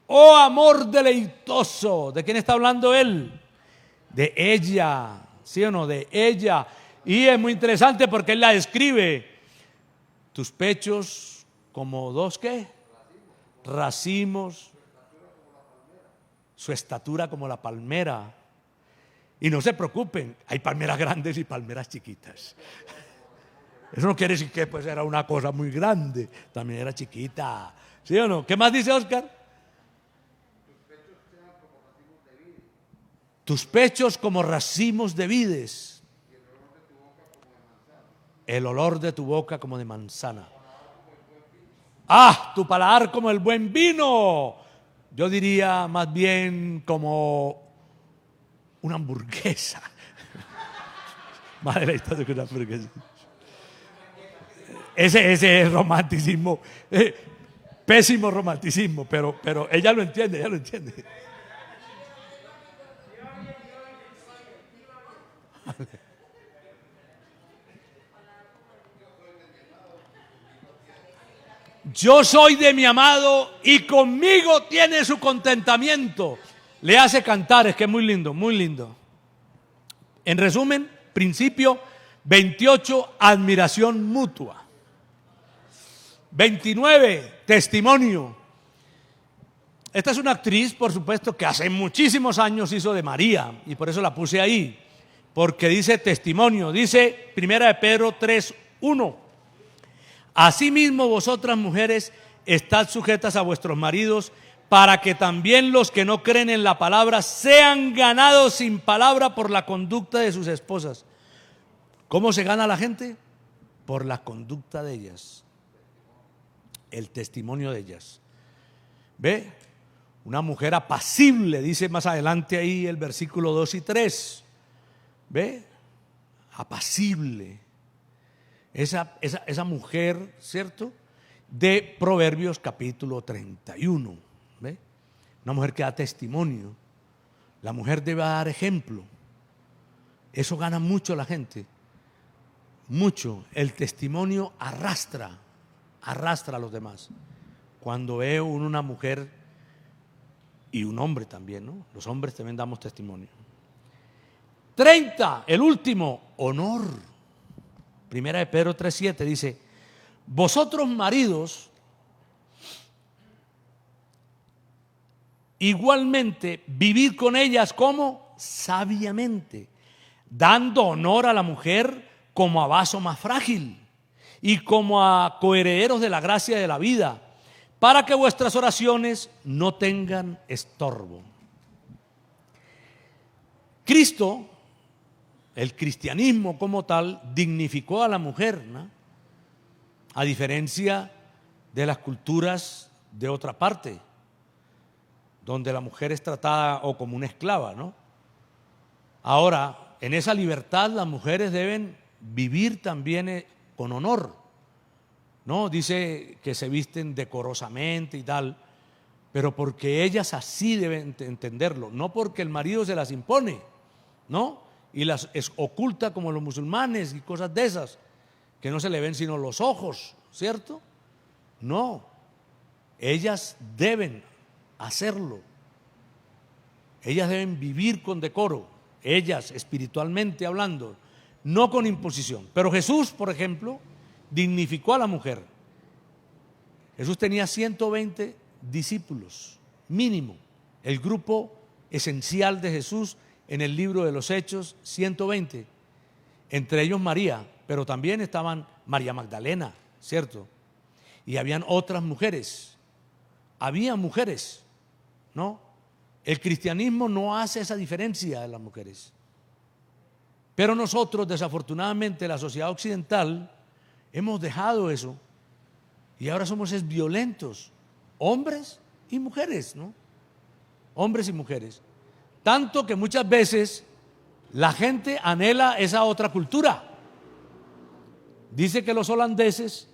oh amor deleitoso. ¿De quién está hablando él? De ella, ¿sí o no? De ella. Y es muy interesante porque él la describe. Tus pechos como dos ¿qué? Racimos. Su estatura como la palmera. Y no se preocupen, hay palmeras grandes y palmeras chiquitas. Eso no quiere decir que pues era una cosa muy grande, también era chiquita. ¿Sí o no? ¿Qué más dice Oscar? Tus pechos como racimos de vides. El olor de tu boca como de manzana. Ah, tu paladar como el buen vino. Yo diría más bien como una hamburguesa. Más deleitoso que una hamburguesa. Ese es romanticismo. Pésimo romanticismo, pero ella lo entiende, Yo soy de mi amado y conmigo tiene su contentamiento. Le hace Cantares, que es muy lindo, muy lindo. En resumen, principio 28, admiración mutua. 29, testimonio. Esta es una actriz, por supuesto, que hace muchísimos años hizo de María, y por eso la puse ahí, porque dice testimonio, dice 1 de Pedro 3:1. Asimismo vosotras mujeres estad sujetas a vuestros maridos para que también los que no creen en la palabra sean ganados sin palabra por la conducta de sus esposas. ¿Cómo se gana la gente? Por la conducta de ellas, el testimonio de ellas. ¿Ve? Una mujer apacible, dice más adelante ahí el versículo 2 y 3. ¿Ve? Apacible. Esa mujer, ¿cierto? De Proverbios capítulo 31. ¿Ve? Una mujer que da testimonio. La mujer debe dar ejemplo. Eso gana mucho la gente. Mucho. El testimonio arrastra a los demás. Cuando veo una mujer y un hombre también, ¿no? Los hombres también damos testimonio. 30, el último, honor. Primera de Pedro 3:7 dice: vosotros maridos igualmente vivid con ellas como sabiamente, dando honor a la mujer como a vaso más frágil y como a coherederos de la gracia de la vida, para que vuestras oraciones no tengan estorbo. Cristo, el cristianismo como tal, dignificó a la mujer, ¿no? A diferencia de las culturas de otra parte, donde la mujer es tratada o como una esclava, ¿no? Ahora, en esa libertad las mujeres deben vivir también con honor, ¿no? Dice que se visten decorosamente y tal, pero porque ellas así deben entenderlo, no porque el marido se las impone, ¿no? Y las oculta como los musulmanes y cosas de esas, que no se le ven sino los ojos, ¿cierto? No, ellas deben hacerlo. Ellas deben vivir con decoro, ellas espiritualmente hablando, no con imposición. Pero Jesús, por ejemplo, dignificó a la mujer. Jesús tenía 120 discípulos, mínimo. El grupo esencial de Jesús en el libro de los Hechos, 120. Entre ellos María, pero también estaban María Magdalena, ¿cierto? Y habían otras mujeres. Había mujeres, ¿no? El cristianismo no hace esa diferencia de las mujeres. Pero nosotros, desafortunadamente, la sociedad occidental, hemos dejado eso y ahora somos violentos, hombres y mujeres, ¿no? Hombres y mujeres. Tanto que muchas veces la gente anhela esa otra cultura. Dice que los holandeses,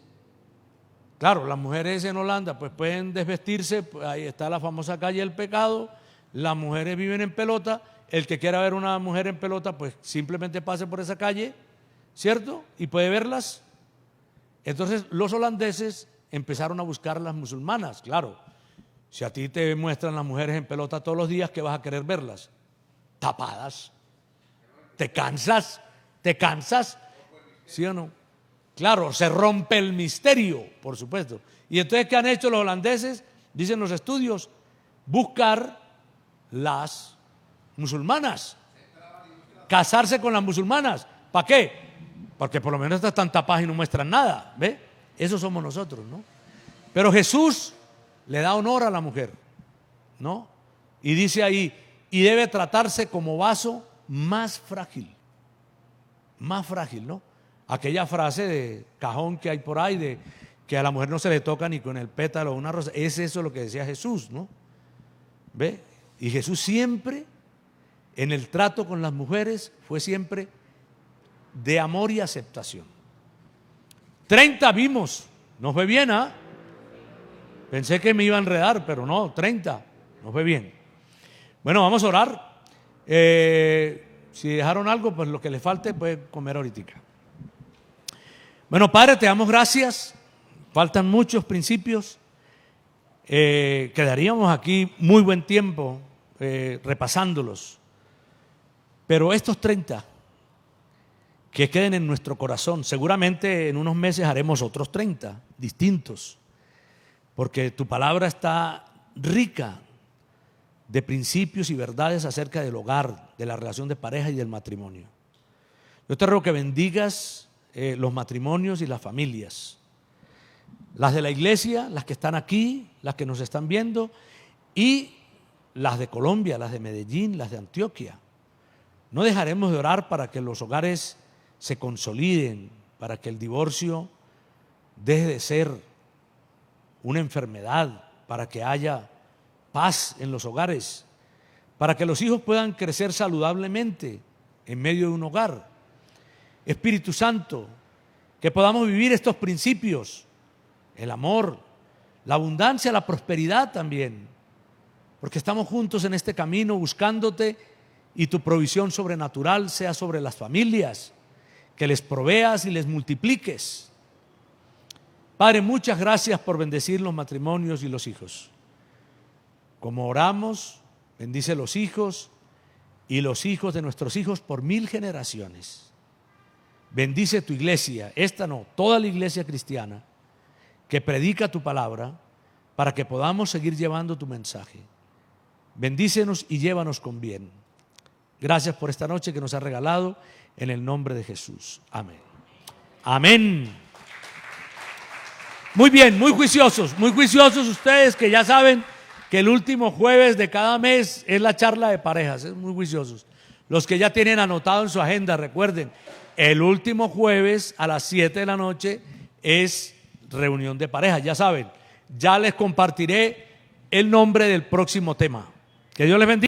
claro, las mujeres en Holanda pues pueden desvestirse, pues ahí está la famosa calle del pecado, las mujeres viven en pelota, el que quiera ver una mujer en pelota pues simplemente pase por esa calle, ¿cierto? Y puede verlas. Entonces los holandeses empezaron a buscar las musulmanas, claro. Si a ti te muestran las mujeres en pelota todos los días, ¿qué vas a querer verlas? Tapadas. ¿Te cansas? ¿Sí o no? Claro, se rompe el misterio, por supuesto. Y entonces, ¿qué han hecho los holandeses? Dicen los estudios, buscar las musulmanas, casarse con las musulmanas. ¿Para qué? Porque por lo menos estas están tapadas y no muestran nada, ¿ve? Eso somos nosotros, ¿no? Pero Jesús le da honor a la mujer, ¿no? Y dice ahí, y debe tratarse como vaso más frágil, ¿no? Aquella frase de cajón que hay por ahí de que a la mujer no se le toca ni con el pétalo o una rosa, es eso lo que decía Jesús, ¿no? ¿Ve? Y Jesús siempre, en el trato con las mujeres, fue siempre de amor y aceptación. 30 vimos, nos fue bien, ¿ah? Pensé que me iba a enredar, pero no, 30, nos fue bien. Bueno, vamos a orar. Si dejaron algo, pues lo que les falte pueden comer ahorita. Bueno, Padre, te damos gracias. Faltan muchos principios. Quedaríamos aquí muy buen tiempo repasándolos. Pero estos 30 que queden en nuestro corazón, seguramente en unos meses haremos otros 30 distintos, porque tu palabra está rica de principios y verdades acerca del hogar, de la relación de pareja y del matrimonio. Yo te ruego que bendigas los matrimonios y las familias, las de la iglesia, las que están aquí, las que nos están viendo, y las de Colombia, las de Medellín, las de Antioquia. No dejaremos de orar para que los hogares se consoliden, para que el divorcio deje de ser una enfermedad, para que haya paz en los hogares, para que los hijos puedan crecer saludablemente en medio de un hogar. Espíritu Santo, que podamos vivir estos principios, el amor, la abundancia, la prosperidad también, porque estamos juntos en este camino buscándote y tu provisión sobrenatural sea sobre las familias, que les proveas y les multipliques. Padre, muchas gracias por bendecir los matrimonios y los hijos. Como oramos, bendice los hijos y los hijos de nuestros hijos por 1000 generaciones. Bendice tu iglesia, esta no, toda la iglesia cristiana que predica tu palabra para que podamos seguir llevando tu mensaje. Bendícenos y llévanos con bien. Gracias por esta noche que nos has regalado en el nombre de Jesús. Amén. Amén. Muy bien, muy juiciosos ustedes que ya saben que el último jueves de cada mes es la charla de parejas, es muy juiciosos. Los que ya tienen anotado en su agenda, recuerden, el último jueves a las 7 de la noche es reunión de parejas, ya saben. Ya les compartiré el nombre del próximo tema. Que Dios les bendiga.